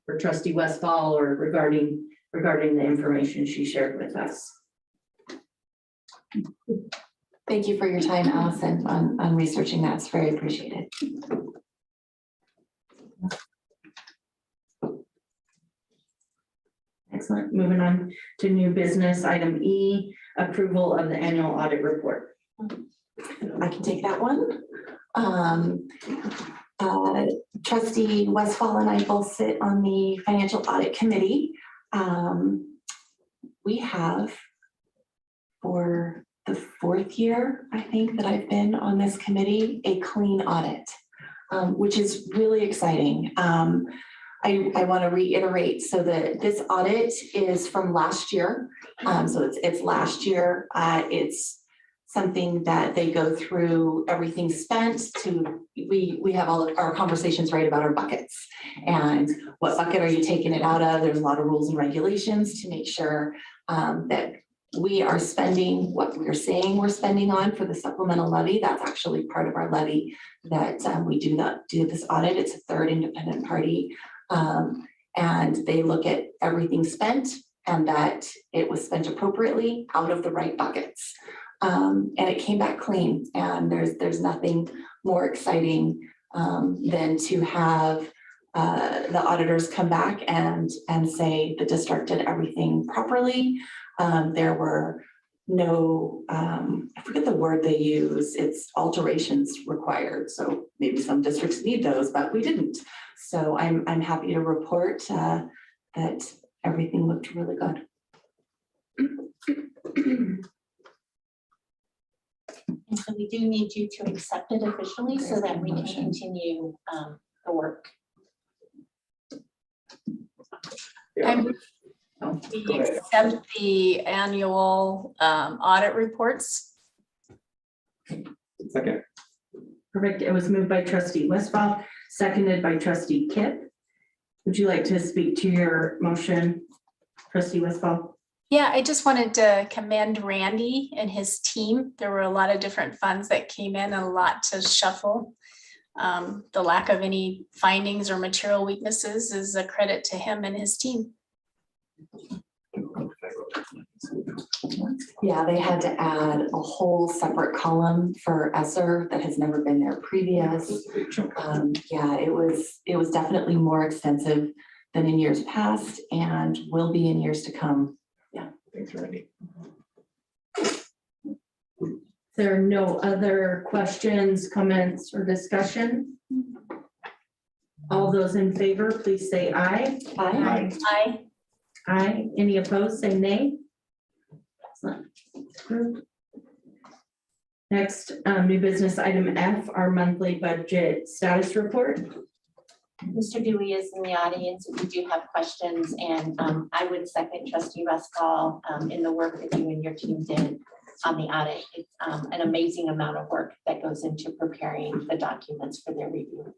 for Trustee Westfall or regarding the information she shared with us. Thank you for your time, Allison, on researching that. It's very appreciated. Excellent. Moving on to new business, item E, approval of the annual audit report. I can take that one. Trustee Westfall and I both sit on the Financial Audit Committee. We have, for the 4th year, I think, that I've been on this committee, a clean audit, which is really exciting. I want to reiterate, so that this audit is from last year. So it's last year. It's something that they go through everything spent to, we have all of our conversations right about our buckets. And what bucket are you taking it out of? There's a lot of rules and regulations to make sure that we are spending what we're saying we're spending on for the supplemental levy. That's actually part of our levy that we do this audit. It's a third independent party. And they look at everything spent and that it was spent appropriately out of the right buckets. And it came back clean. And there's nothing more exciting than to have the auditors come back and say the district did everything properly. There were no, I forget the word they use, it's alterations required. So maybe some districts need those, but we didn't. So I'm happy to report that everything looked really good. And so we do need you to accept it officially so that we can continue the work. We accept the annual audit reports. Second. Perfect. It was moved by trustee Westfall, seconded by trustee Kipp. Would you like to speak to your motion, trustee Westfall? Yeah, I just wanted to commend Randy and his team. There were a lot of different funds that came in and a lot to shuffle. The lack of any findings or material weaknesses is a credit to him and his team. Yeah, they had to add a whole separate column for ESSER that has never been there previous. Yeah, it was definitely more extensive than in years past and will be in years to come. Yeah. Thanks, Randy. There are no other questions, comments, or discussion? All those in favor, please say aye. Aye. Aye. Aye. Any opposed, say nay. Excellent. Approved. Next, new business item F, our monthly budget status report. Mr. Dewey is in the audience if you do have questions, and I would second trustee Westfall in the work that you and your team did on the audit. It's an amazing amount of work that goes into preparing the documents for their review.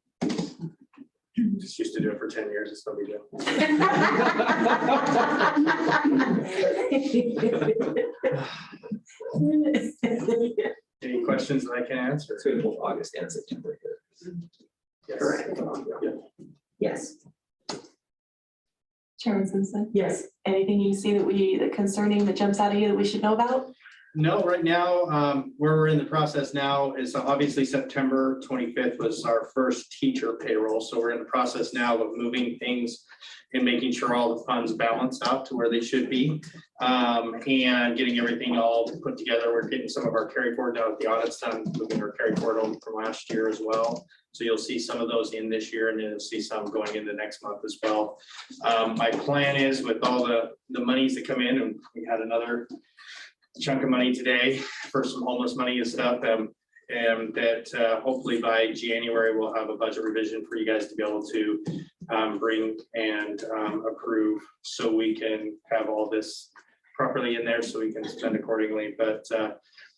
Just used to do it for 10 years. It's no big deal. Any questions that I can answer? So both August and September here. Yes. Correct. Yeah. Yes. Chairman Simpson, Yes. anything you see that concerning that jumps out at you that we should know about? No, right now, where we're in the process now is obviously September 25th was our first teacher payroll. So we're in the process now of moving things and making sure all the funds balance out to where they should be. And getting everything all put together. We're getting some of our carry forward now with the audits done, moving our carry forward over from last year as well. So you'll see some of those in this year and then you'll see some going into next month as well. My plan is with all the monies that come in, and we had another chunk of money today for some homeless money and stuff, and that hopefully by January we'll have a budget revision for you guys to be able to bring and approve, so we can have all this properly in there so we can spend accordingly. But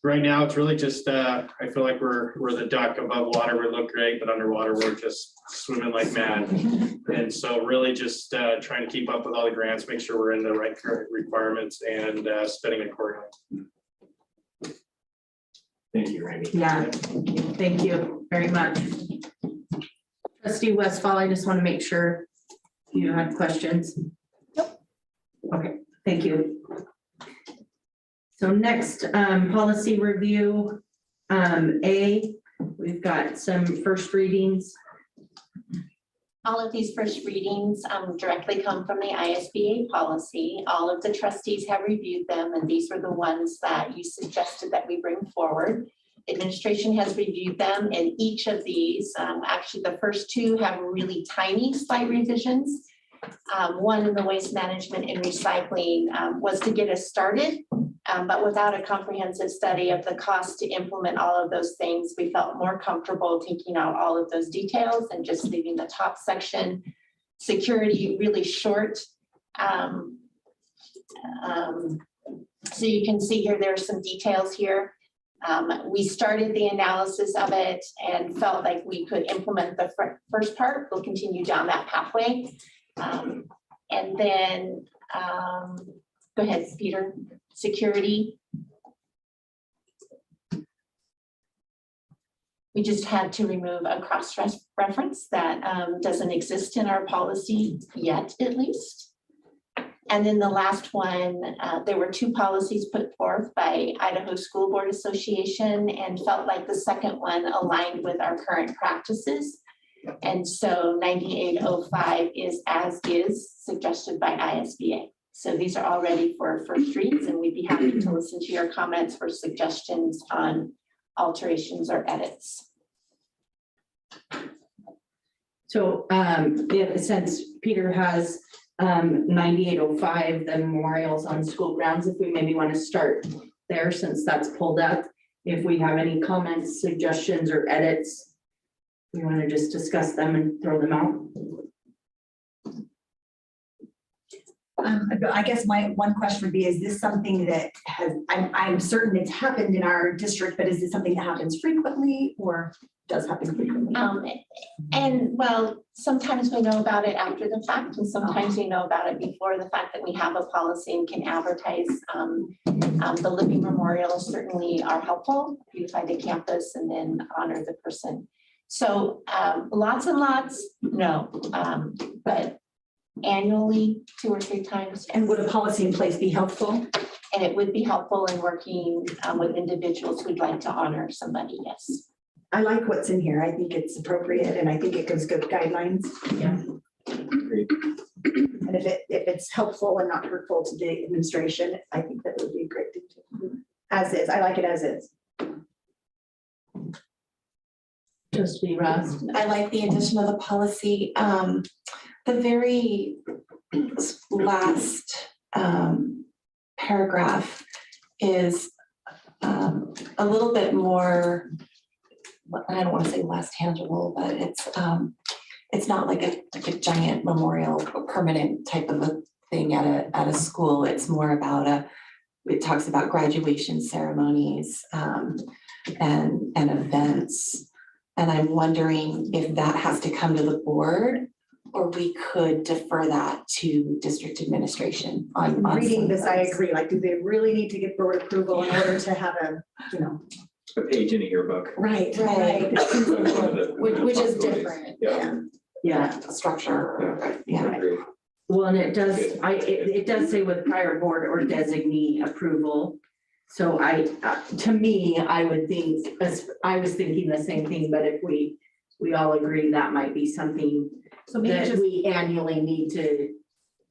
right now it's really just I feel like we're the duck. Above water we look great, but underwater we're just swimming like mad. And so really just trying to keep up with all the grants, make sure we're in the right requirements and spending accordingly. Thank you, Randy. Yeah, thank you very much. Trustee Westfall, I just want to make sure you had questions. Nope. Okay, thank you. So next, policy review, A, we've got some first readings. All of these first readings directly come from the ISBA policy. All of the trustees have reviewed them, and these were the ones that you suggested that we bring forward. Administration has reviewed them, and each of these, actually the first two have really tiny slight revisions. One in the waste management and recycling was to get us started, but without a comprehensive study of the cost to implement all of those things, we felt more comfortable taking out all of those details and just leaving the top section. Security really short. So you can see here, there are some details here. We started the analysis of it and felt like we could implement the first part. We'll continue down that pathway. And then, go ahead, Peter, security. We just had to remove a cross-reference that doesn't exist in our policy yet, at least. And then the last one, there were 2 policies put forth by Idaho School Board Association and felt like the second one aligned with our current practices. And so 9805 is as is suggested by ISBA. So these are all ready for first reads, and we'd be happy to listen to your comments or suggestions on alterations or edits. So since Peter has 9805, the memorials on school grounds, if we maybe want to start there since that's pulled up. If we have any comments, suggestions, or edits, we want to just discuss them and throw them out. I guess my one question would be, is this something that has, I'm certain it's happened in our district, but is it something that happens frequently or does happen frequently? And well, sometimes we know about it after the fact, and sometimes we know about it before the fact that we have a policy and can advertise. The living memorials certainly are helpful, beautify the campus and then honor the person. So lots and lots, no, but annually 2 or 3 times. And would a policy in place be helpful? And it would be helpful in working with individuals who'd like to honor somebody, yes. I like what's in here. I think it's appropriate and I think it gives good guidelines. Yeah. Great. And if it's helpful and not hurtful to the administration, I think that would be a great thing to do. As is, I like it as is. Trustee Ross. I like the addition of the policy. The very last paragraph is a little bit more, I don't want to say less tangible, but it's not like a giant memorial or permanent type of a thing at a school. It's more about it talks about graduation ceremonies and events. And I'm wondering if that has to come to the board or we could defer that to district administration on. Reading this, I agree. Like, do they really need to get board approval in order to have A page in a yearbook. Right. Which is different. Yeah. Structure. Yeah. Well, and it does, it does say with prior board or designee approval. So to me, I would think, I was thinking the same thing, but if we all agree that might be something So maybe that just, we annually need to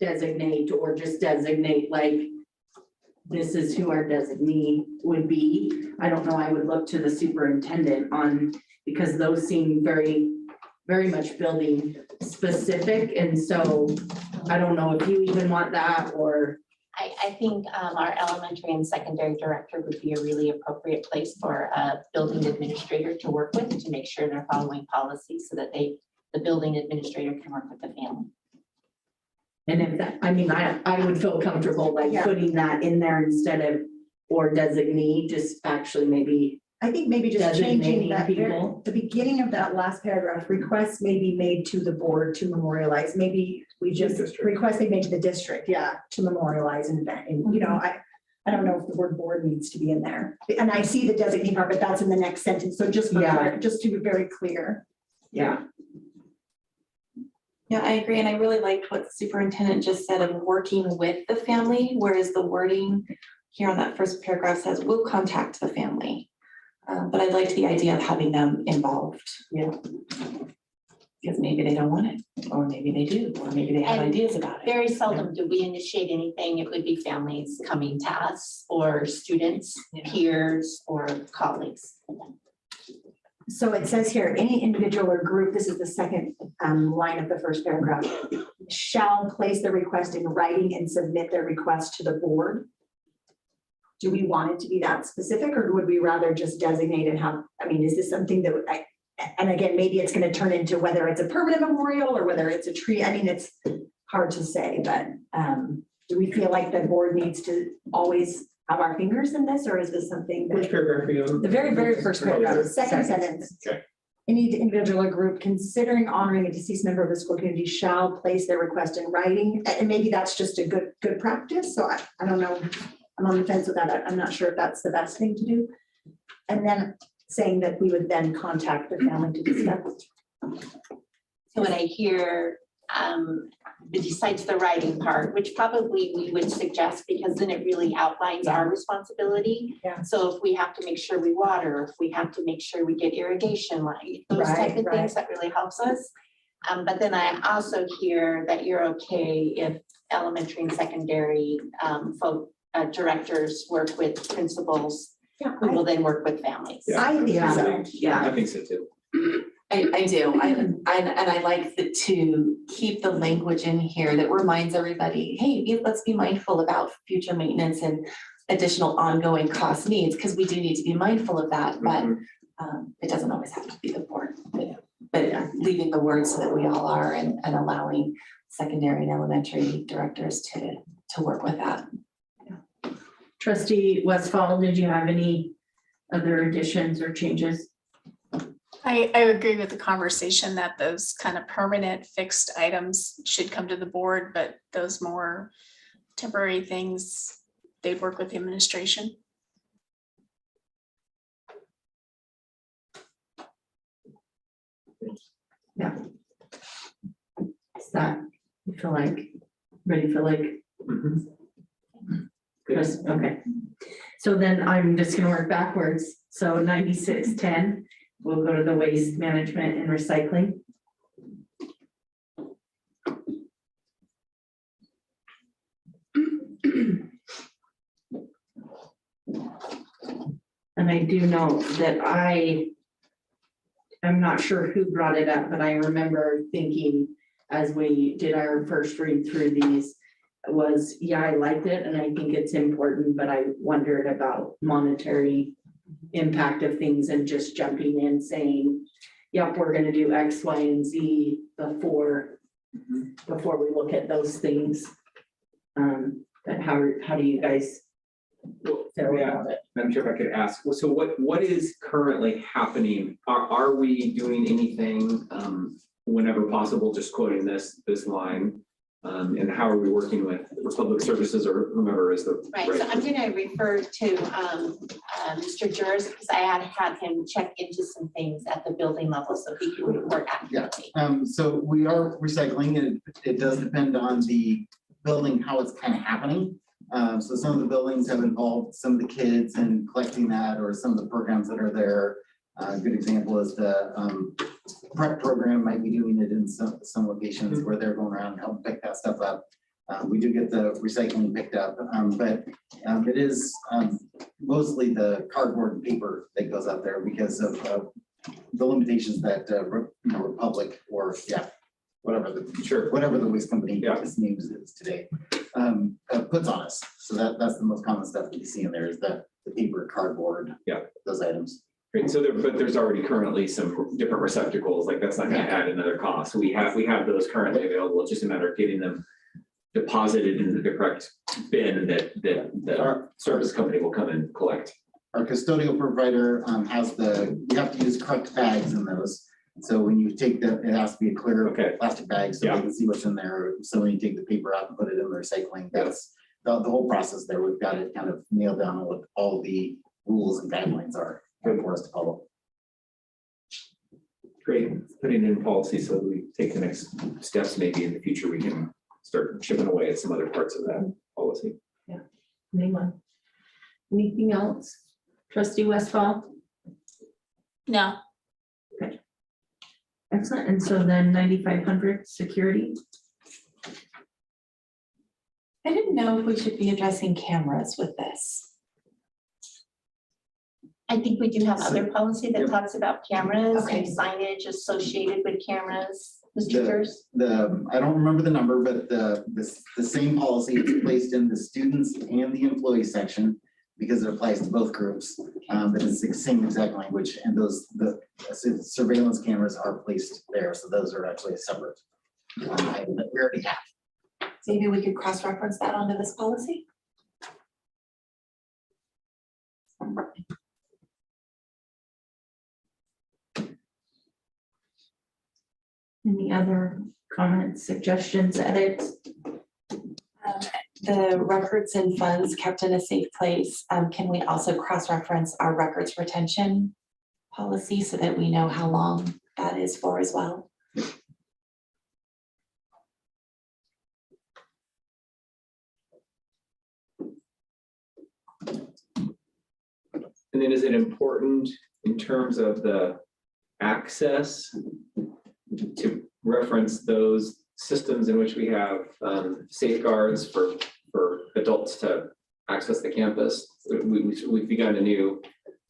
designate or just designate like, this is who our designee would be. I don't know, I would look to the superintendent on, because those seem very, very much building specific. And so I don't know if you even want that or. I think our elementary and secondary director would be a really appropriate place for a building administrator to work with to make sure they're following policies so that the building administrator can work with the family. And if that, I mean, I would feel comfortable like Yeah. putting that in there instead of or designee, just actually maybe. I think maybe just changing Designating that, people. the beginning of that last paragraph, requests may be made to the board to memorialize. Maybe we just request they made to the district, to memorialize an event. And, I don't know if the word board needs to be in there. And I see the designee part, but that's in the next sentence. So just to be very clear. Yeah. Yeah, I agree. And I really liked what the superintendent just said of working with the family, whereas the wording here on that first paragraph says, we'll contact the family. But I liked the idea of having them involved. Yeah. Because maybe they don't want it, or maybe they do, or maybe they have And ideas about it. Very seldom do we initiate anything. It would be families coming to us or students, peers, or colleagues. So it says here, any individual or group, this is the second line of the first paragraph, shall place the request in writing and submit their request to the board. Do we want it to be that specific, or would we rather just designate and have, is this something that and again, maybe it's going to turn into whether it's a permanent memorial or whether it's a tree. It's hard to say, but do we feel like the board needs to always have our fingers in this, or is this something Which that? paragraph are you on? The very, very first paragraph, the second sentence. Okay. Any individual or group considering honoring a deceased member of the school community shall place their request in writing. And maybe that's just a good practice. So I don't know. I'm on the fence with that. I'm not sure if that's the best thing to do. And then saying that we would then contact the family to discuss. So when I hear, besides the writing part, which probably we would suggest because then it really outlines our responsibility. Yeah. So if we have to make sure we water, if we have to make sure we get irrigation, like those type of Right, things, that really helps us. But then I also hear that you're okay if elementary and secondary directors work with principals Yeah, who will then work with families. Yeah. I think so. I think so too. I do. And I like to keep the language in here that reminds everybody, hey, let's be mindful about future maintenance and additional ongoing cost needs, because we do need to be mindful of that, but it doesn't always have to be the board. But leaving the words so that we all are and allowing secondary and elementary directors to work with that. Trustee Westfall, did you have any other additions or changes? I agree with the conversation that those kind of permanent fixed items should come to the board, but those more temporary things, they'd work with the administration. Is that, you feel like, ready for like, Good. yes, okay. So then I'm just gonna work backwards. So 9610, we'll go to the waste management and recycling. And I do know that I'm not sure who brought it up, but I remember thinking as we did our first read through these was, yeah, I liked it and I think it's important, but I wondered about monetary impact of things and just jumping in saying, yep, we're gonna do X, Y, and Z before we look at those things. But how do you guys feel about it? I'm sure if I could ask, so what is currently happening? Are we doing anything whenever possible, just quoting this line? And how are we working with Public Services or whomever is the Right, so I'm gonna refer to Mr. Jers, because I had him check into some things at the building level, so he can report accurately. So we are recycling, and it does depend on the building, how it's kind of happening. So some of the buildings have involved some of the kids in collecting that, or some of the programs that are there. A good example is the prep program might be doing it in some locations where they're going around and helping pick that stuff up. We do get the recycling picked up, but it is mostly the cardboard and paper that goes out there because of the limitations that Republic or whatever the waste company names is today puts on us. So that's the most common stuff that you see in there is the paper, cardboard, those items. Great, so but there's already currently some different receptacles, like that's not gonna add another cost. We have those currently available. It's just a matter of getting them deposited into the correct bin that the service company will come and collect. Our custodial provider has you have to use correct bags in those. So when you take it has to be a clear plastic bag so they can see what's in there. So when you take the paper out and put it in the recycling, that's the whole process there. We've got it kind of nailed down on what all the rules and guidelines are for us to follow. Great, putting in policy so that we take the next steps, maybe in the future, we can start chipping away at some other parts of that policy. Anyone? Anything else? Trustee Westfall? No, Excellent. And so then 9500 security. I didn't know if we should be addressing cameras with this. I think we do have other policy that Yep. talks about cameras Okay. and signage associated with cameras. Mr. The- Jers? I don't remember the number, but the same policy is placed in the students and the employee section because it applies to both groups. But it's the same exact language, and the surveillance cameras are placed there, so those are actually a separate item that we already have. Maybe we could cross-reference that onto this policy? Any other comments, suggestions, edits? The records and funds kept in a safe place. Can we also cross-reference our records retention policy so that we know how long that is for as well? And then is it important in terms of the access to reference those systems in which we have safeguards for adults to access the campus? We've begun a new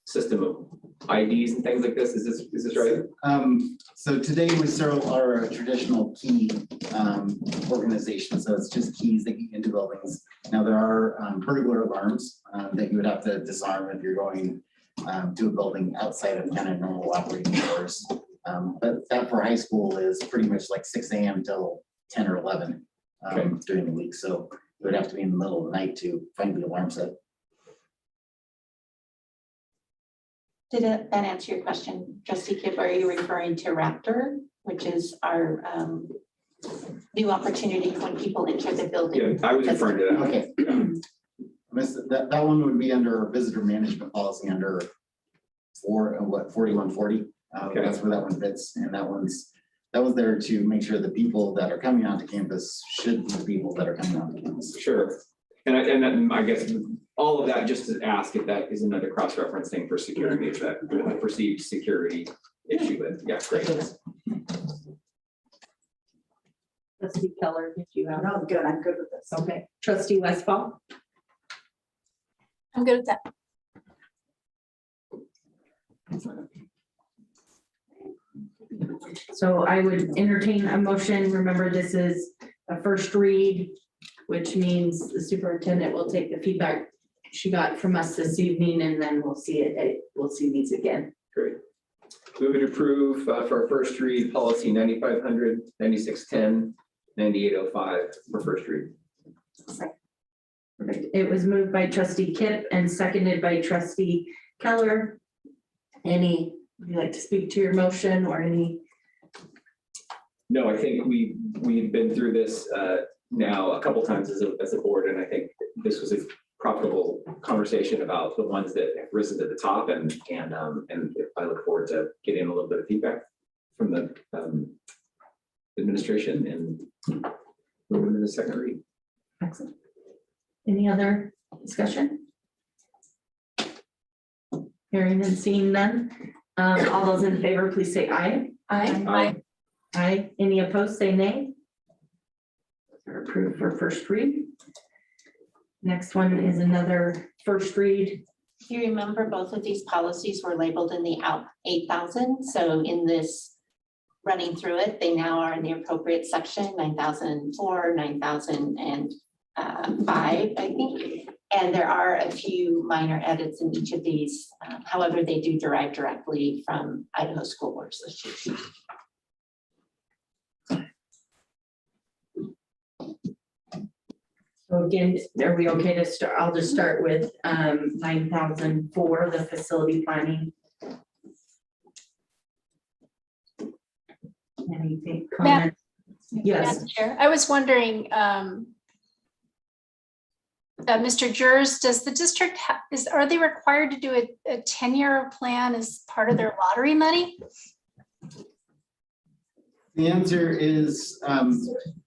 system of IDs and things like this. Is this right? So today we still are a traditional key organization, so it's just keys that get into buildings. Now there are burglar alarms that you would have to disarm if you're going to a building outside of kind of normal operating hours. But that for high school is pretty much like 6 a.m. till 10 or 11 during the week. So it would have to be in the middle of the night to find the alarm set. Did that answer your question, Trustee Kip? Are you referring to Raptor, which is our new opportunity when people enter the building? Yeah, I was referring to that. Okay. That one would be under visitor management policy under 4140. Okay. That's where that one fits, and that was there to make sure the people that are coming onto campus should be the people that are coming onto campus. Sure. And then I guess all of that just to ask if that is another cross-reference thing for security, if that a perceived security issue. But yeah, great. Trustee Keller, did you have? No, good, I'm good with this. Okay. Trustee Westfall? I'm good with that. So I would entertain a motion. Remember, this is a first read, which means the superintendent will take the feedback she got from us this evening, and then we'll see we'll see these again. Great. Move and approve for our first read policy 9500, 9610, 9805 for first read. Perfect. It was moved by Trustee Kip and seconded by Trustee Keller. Would you like to speak to your motion or any? No, I think we've been through this now a couple times as a board, and I think this was a profitable conversation about the ones that have risen to the top, and I look forward to getting a little bit of feedback from the administration and moving to the second read. Excellent. Any other discussion? Hearing and seeing none. All those in favor, please say aye. Aye. Aye. Any opposed, say nay. They're approved for first read. Next one is another first read. If you remember, both of these policies were labeled in the 8,000. So in this running through it, they now are in the appropriate section, 9,004, 9,005, I think. And there are a few minor edits in each of these. However, they do derive directly from Idaho School Board Association. So again, are we okay to start? I'll just start with 9,004, the facility planning. Anything, comments? Yes. Madam Chair, I was wondering, Mr. Jers, does the district are they required to do a 10-year plan as part of their lottery money? The answer is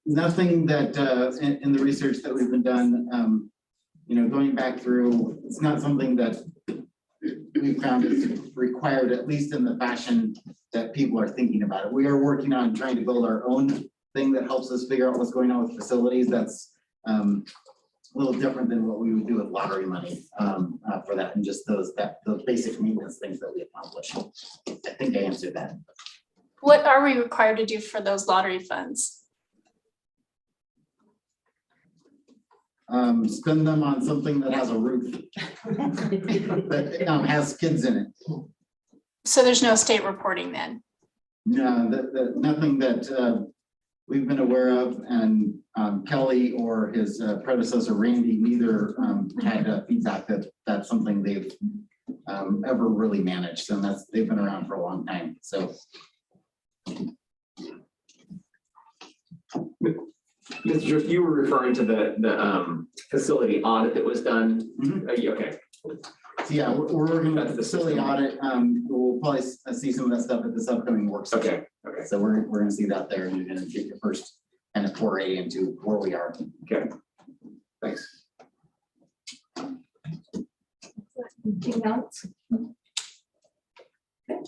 nothing that in the research that we've been done, going back through, it's not something that we found is required, at least in the fashion that people are thinking about it. We are working on trying to build our own thing that helps us figure out what's going on with facilities. That's a little different than what we would do with lottery money for that, and just those basic maintenance things that we accomplish. I think I answered that. What are we required to do for those lottery funds? Spend them on something that has a roof that has kids in it. So there's no state reporting then? No, nothing that we've been aware of, and Kelly or his predecessor Randy neither had feedback that that's something they've ever really managed, and they've been around for a long time. So Mr. Drift, you were referring to the facility audit that was done. Mhm. Okay, So yeah, we're working with That's the the facility system. audit. We'll probably see some of that stuff at this upcoming work session. okay. So we're gonna see that there, and you're gonna get your first kind of foray into where we are. Okay. Thanks. Anything else? Okay.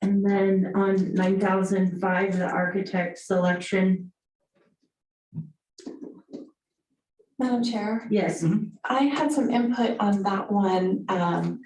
And then on 9005, the architect selection, Madam Chair, yes, I had some input on that one.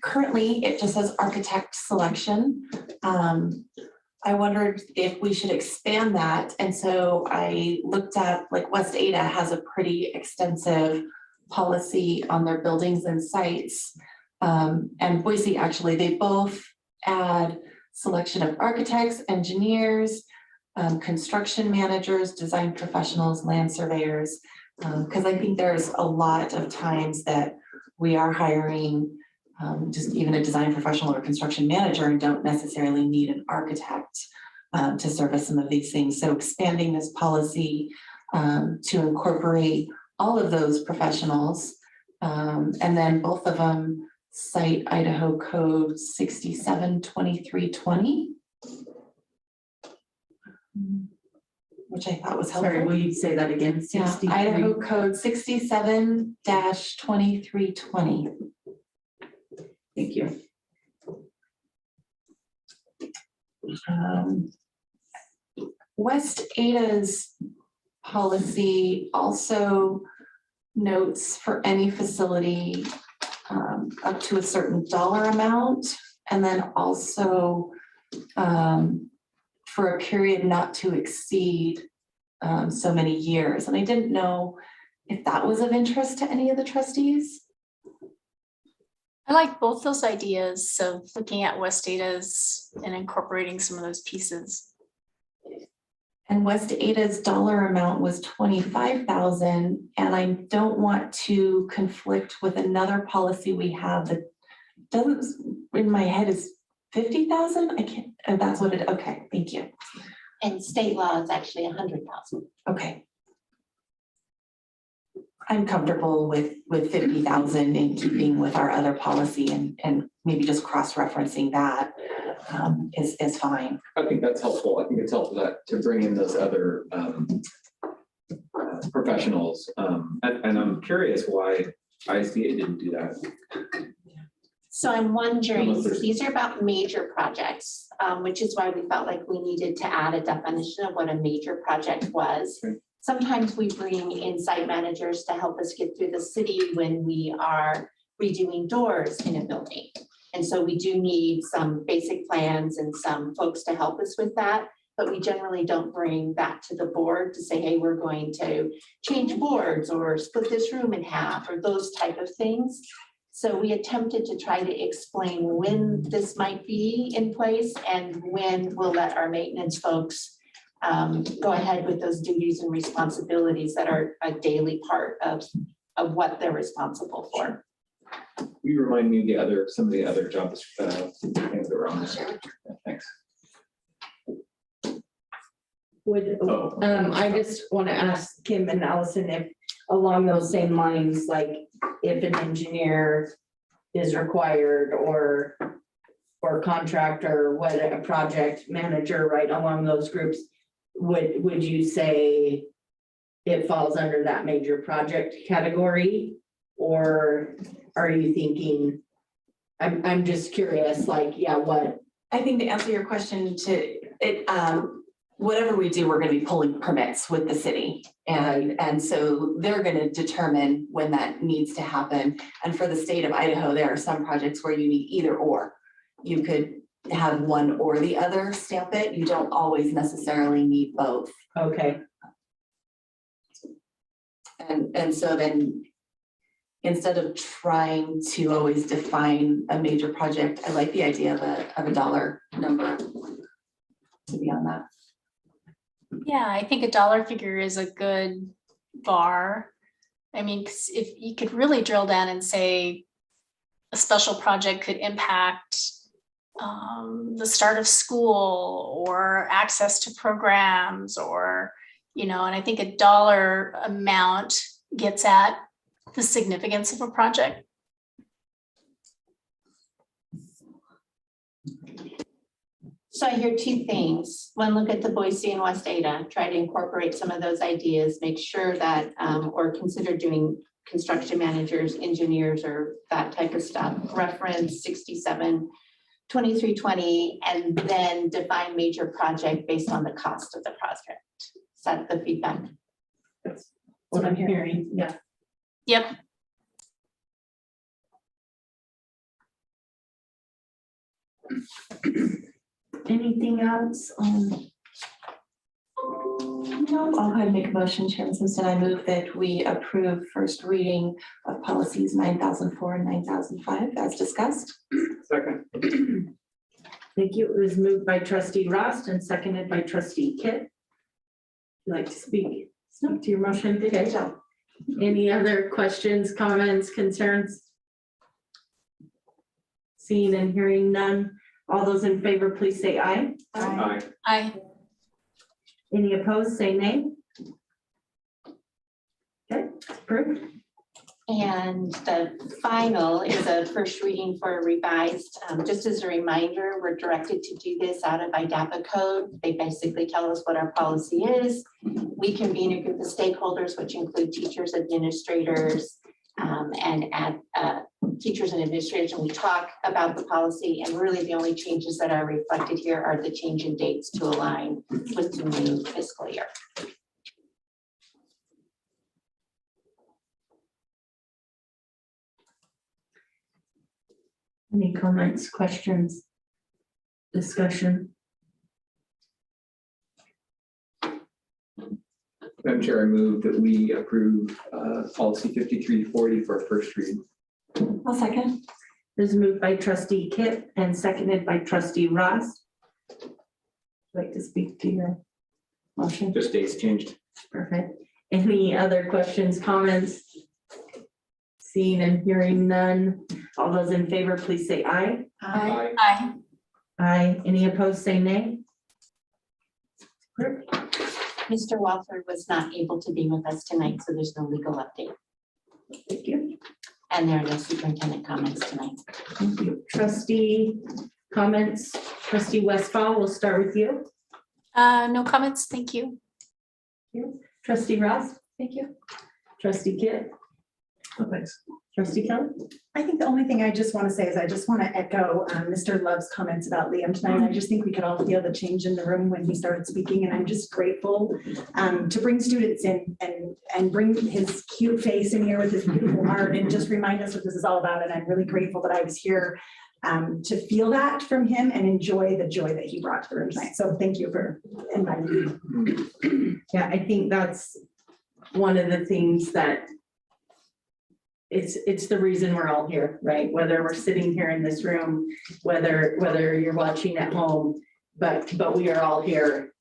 Currently, it just says architect selection. I wondered if we should expand that. And so I looked at, like, West Ada has a pretty extensive policy on their buildings and sites. And Boise, actually, they both add selection of architects, engineers, construction managers, design professionals, land surveyors. Because I think there's a lot of times that we are hiring just even a design professional or construction manager and don't necessarily need an architect to service some of these things. So expanding this policy to incorporate all of those professionals. And then both of them cite Idaho Code 672320. Which I thought was helpful. sorry, will you say that again? Yeah, 63. Idaho Code 67-2320. Thank you. West Ada's policy also notes for any facility up to a certain dollar amount, and then also for a period not to exceed so many years. And I didn't know if that was of interest to any of the trustees. I like both those ideas of looking at West Ada's and incorporating some of those pieces. And West Ada's dollar amount was 25,000, and I don't want to conflict with another policy we have that doesn't, in my head, is 50,000. I can't, oh, that's what it, okay, thank you. And state law is actually 100,000. Okay. I'm comfortable with 50,000 in keeping with our other policy, and maybe just cross-referencing that is fine. I think that's helpful. I think it's helpful to bring in those other professionals. And I'm curious why ISBA didn't do that. So I'm wondering, Unless there's- these are about major projects, which is why we felt like we needed to add a definition of what a major project was. Okay. Sometimes we bring in site managers to help us get through the city when we are redoing doors in a building. And so we do need some basic plans and some folks to help us with that. But we generally don't bring that to the board to say, hey, we're going to change boards or split this room in half or those type of things. So we attempted to try to explain when this might be in place and when we'll let our maintenance folks go ahead with those duties and responsibilities that are a daily part of what they're responsible for. Will you remind me of some of the other jobs things that were on there? Thanks. I just want to ask Kim and Allison if along those same lines, like if an engineer is required or contractor, what a project manager, right, along those groups, would you say it falls under that major project category? Or are you thinking, I'm just curious, like, yeah, what? I think to answer your question, whatever we do, we're going to be pulling permits with the city. And so they're going to determine when that needs to happen. And for the state of Idaho, there are some projects where you need either or. You could have one or the other stamp it. You don't always necessarily need both. Okay, And so then instead of trying to always define a major project, I like the idea of a dollar number to be on that. Yeah, I think a dollar figure is a good bar. I mean, 'cause if you could really drill down and say a special project could impact the start of school or access to programs or, And I think a dollar amount gets at the significance of a project. So I hear two things. One, look at the Boise and West Ada, try to incorporate some of those ideas, make sure that, or consider doing construction managers, engineers, or that type of stuff. Reference 67-2320, and then define major project based on the cost of the project. Is that the feedback? That's what I'm hearing. Yeah. Yep. Anything else on? No, I'll go ahead and make a motion, Chairman Simpson. I move that we approve first reading of policies 9004 and 9005 as discussed. Second. Thank you. It was moved by trustee Rost and seconded by trustee Kit. Would you like to speak to your motion? Okay. Any other questions, comments, concerns? Seeing and hearing none. All those in favor, please say aye. Aye. Aye. Any opposed, say nay. Okay, approved. And the final is a first reading for a revised, just as a reminder, we're directed to do this out of IDAPA code. They basically tell us what our policy is. We convene a group of stakeholders, which include teachers, administrators, and teachers and administrators, and we talk about the policy, and really the only changes that are reflected here are the change in dates to align with the new fiscal year. Any comments, questions, discussion? Madam Chair, I move that we approve policy 5340 for first read. I'll second. This is moved by trustee Kit and seconded by trustee Ross. Like to speak to your motion? Just dates changed. Perfect. Any other questions, comments? Seeing and hearing none. All those in favor, please say aye. Aye. Aye. Aye. Any opposed, say nay. Approved. Mr. Walford was not able to be with us tonight, so there's no legal update. Thank you. And there are no superintendent comments tonight. Thank you. Trustee comments, trustee Westfall, we'll start with you. No comments, thank you. Trustee Ross? Thank you. Trustee Kit? Thanks. Trustee Kelly? I think the only thing I just want to say is I just want to echo Mr. Love's comments about Liam tonight. I just think we could all feel the change in the room when he started speaking, and I'm just grateful to bring students in and bring his cute face in here with his beautiful heart and just remind us what this is all about. And I'm really grateful that I was here to feel that from him and enjoy the joy that he brought to the room tonight. So thank you for inviting me. Yeah, I think that's one of the things that it's the reason we're all here, right? Whether we're sitting here in this room, whether you're watching at home, but we are all here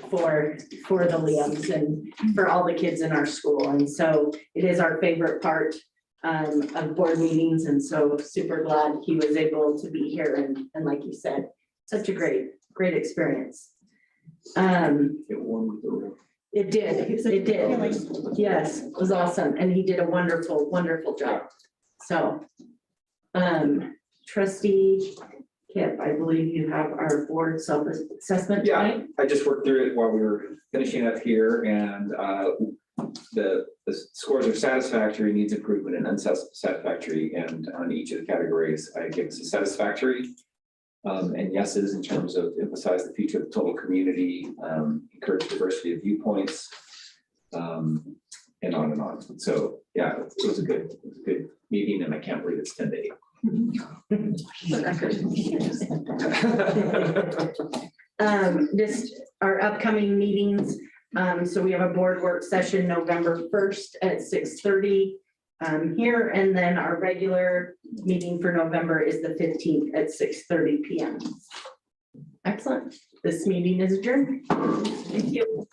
for the Liams and for all the kids in our school. And so it is our favorite part of board meetings. And so super glad he was able to be here. And like you said, such a great experience. It warmed the room. It did. Yes, it was awesome. And he did a wonderful, wonderful job. So, trustee Kip, I believe you have our board self-assessment Yeah, tonight. I just worked through it while we were finishing up here, and the scores are satisfactory, needs improvement, and unsatisfactory. And on each of the categories, I give us a satisfactory and yeses in terms of emphasize the future of the total community, encourage diversity of viewpoints, and on and on. So yeah, it was a good meeting, and I can't believe it's 10 to 8. Just our upcoming meetings. So we have a board work session November 1st at 6:30 here, and then our regular meeting for November is the 15th at 6:30 p.m. Excellent. This meeting is adjourned. Thank you.